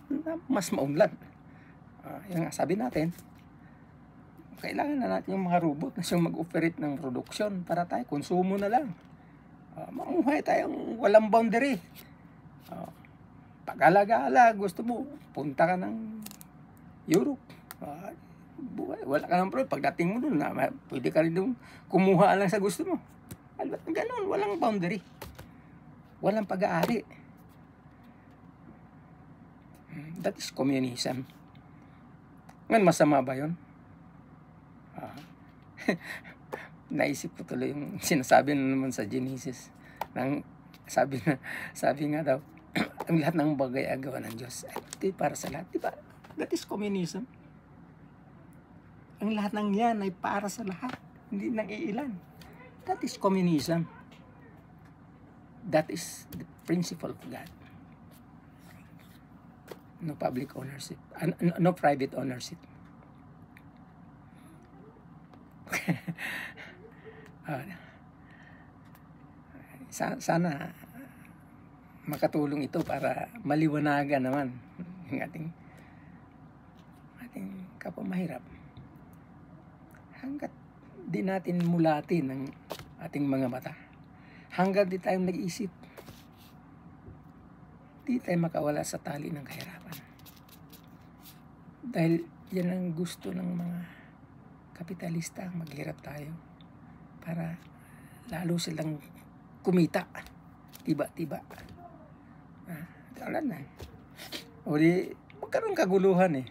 Speaker 1: na mas maunlad. Yan nga, sabi natin, kailangan na natin yung mga robot na siyang mag-operate ng production para tayo, konsumo na lang. Mamuhay tayong walang boundary. Pag-alaga-ala, gusto mo, punta ka ng Europe. Wala ka ng problem. Pagdating mo doon, pwede ka rin doon kumuha lang sa gusto mo. Ganun, walang boundary. Walang pag-aari. That is communism. Ngayon, masama ba yun? Naisip ko tuloy yung sinasabi na naman sa Genesis. Sabi nga daw, ang lahat ng bagay ay gawa ng Diyos. Ito para sa lahat. Diba? That is communism. Ang lahat ng yan ay para sa lahat. Hindi nang iilan. That is communism. That is the principle of God. No public ownership. No private ownership. Sana makatulong ito para maliwanagan naman ng ating kapwa mahirap. Hanggat di natin mulatin ang ating mga mata, hanggat di tayong nag-iisip, di tayo makawala sa tali ng kahirapan. Dahil yan ang gusto ng mga kapitalista, maghirap tayo para lalo silang kumita. Tiba-tiba. Wala na. O di, magkaroon kaguluhan eh.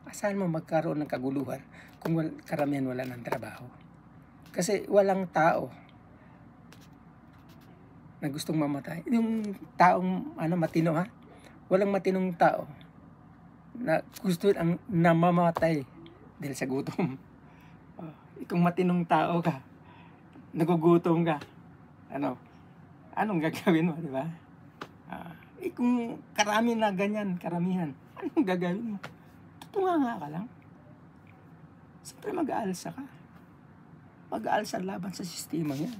Speaker 1: Asahan mo magkaroon ng kaguluhan kung karamihan wala ng trabaho? Kasi walang tao na gustong mamatay. Yung taong matino ha? Walang matinong tao na gusto ang namamatay dahil sa gutom. Kung matinong tao ka, nagugutom ka, anong gagawin mo, di ba? Kung karami na ganyan, karamihan, anong gagawin mo? Tunganga ka lang. Siyempre mag-aalsa ka. Mag-aalsa laban sa sistema yan.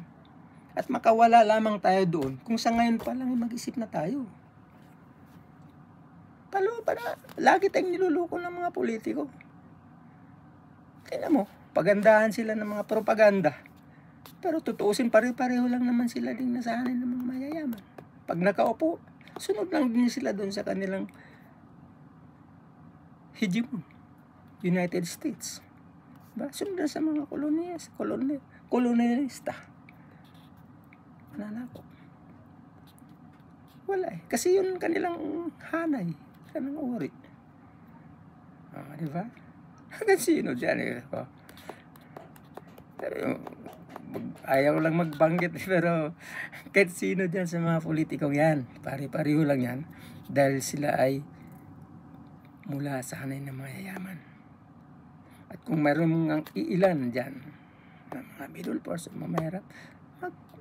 Speaker 1: At makawala lamang tayo doon kung sa ngayon pa lang mag-isip na tayo. Lagi tayong niluloko ng mga politiko. Tingnan mo, pagandahan sila ng mga propaganda. Pero tutuusin pare-pareho lang naman sila din nasanay ng mga mayayaman. Pag nakaupo, sunod lang din sila doon sa kanilang hegemon, United States. Diba? Sunod na sa mga kolonyalista. Nanako. Wala eh. Kasi yun kanilang hanay, kanilang uri. Diba? Hanggang sino dyan eh. Ayaw lang magbanggit pero kahit sino dyan sa mga politikong yan, pare-pareho lang yan dahil sila ay mula sa hanay ng mayayaman. At kung mayroon mga iilan dyan na mga middle person, mamahirap,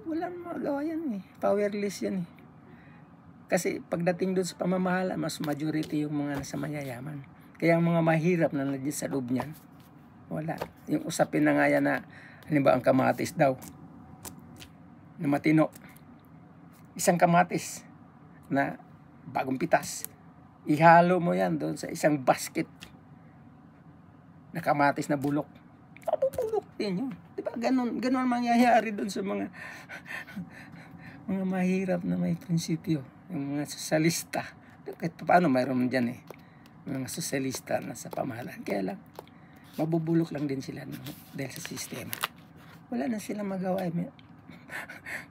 Speaker 1: walang magawa yan eh. Powerless yan eh. Kasi pagdating doon sa pamamahala, mas majority yung mga nasa mayayaman. Kaya ang mga mahirap na nandiyan sa loob niyan, wala. Yung usapin na nga yan na, halimbawa ang kamatis daw, na matino. Isang kamatis na bagong pitas. Ihalo mo yan doon sa isang basket na kamatis na bulok. Mabubulok din yun. Diba? Ganon mangyayari doon sa mga mga mahirap na may prinsipyo. Yung mga sosyalista. Kahit paano mayroon dyan eh. Mga sosyalista na sa pamahalaan. Kaya lang, mabubulok lang din sila dahil sa sistema. Wala na silang magawa.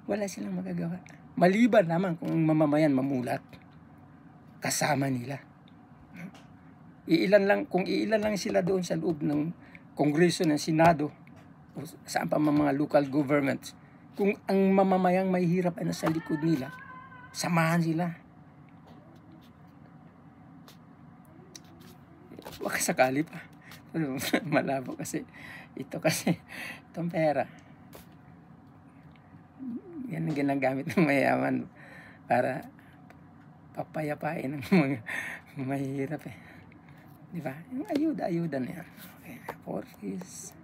Speaker 1: Wala silang magagawa. Maliban naman kung mamamayan mamulat. Kasama nila. Kung iilan lang sila doon sa loob ng Kongreso, ng Senado, o saan pa mga local governments, kung ang mamamayang may hirap ay nasa likod nila, samahan sila. Baka sakali pa. Malabo kasi itong pera. Yan ang ginagamit ng mayaman para papayapain ng mga mahirap eh. Di ba? Yung ayuda na yan. Okay. For this,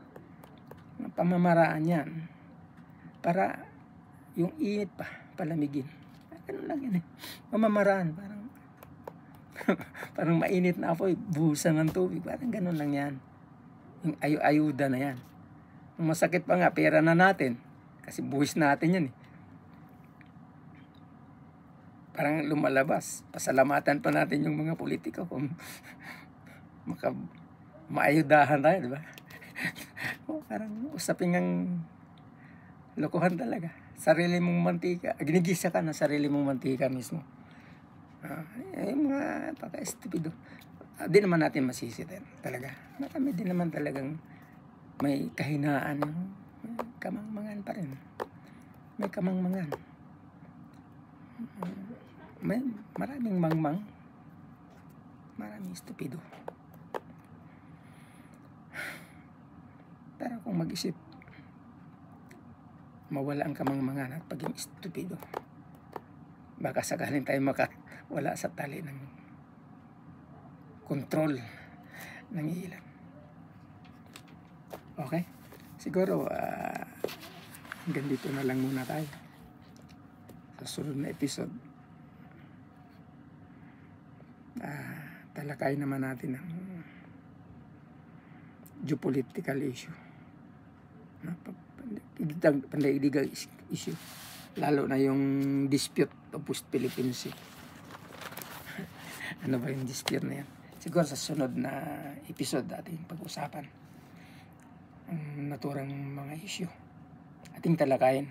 Speaker 1: pamamaraan yan. Para yung init pa, palamigin. Ganun lang yan eh. Pamamaraan, parang mainit na apoy, buhusan ng tubig. Parang ganun lang yan. Yung ayuda na yan. Yung masakit pa nga, pera na natin. Kasi buhis natin yan eh. Parang lumalabas. Pasalamatan pa natin yung mga politiko kung maayudahan tayo, di ba? Parang usapin ng lokohan talaga. Sarili mong mantika. Ginigisa ka na sarili mong mantika mismo. Yung mga paka-estupido. Di naman natin masisi talaga. Marami din naman talagang may kahinaan. May kamangmangan pa rin. May kamangmangan. May maraming mangmang. Maraming estupido. Pero kung mag-isip, mawala ang kamangmangan at paging estupido, baka sakaling tayo makawala sa tali ng kontrol ng ilan. Okay? Siguro, hanggang dito na lang muna tayo. Sa sunod na episode, talakay naman natin ang geopolitical issue. Pandaigdigang issue. Lalo na yung dispute of West Philippine Sea. Ano ba yung dispute na yan? Siguro sa sunod na episode ating pag-usapan ang naturang mga issue. Ating talakayin.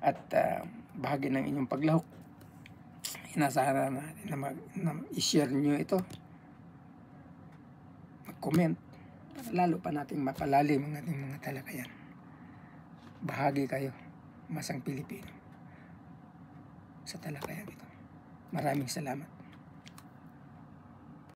Speaker 1: At bahagi ng inyong paglahok. Inasahan natin na i-share nyo ito. Mag-comment. Para lalo pa nating mapalalim ang ating mga talakayan. Bahagi kayo, masang Pilipino, sa talakayan ito. Maraming salamat.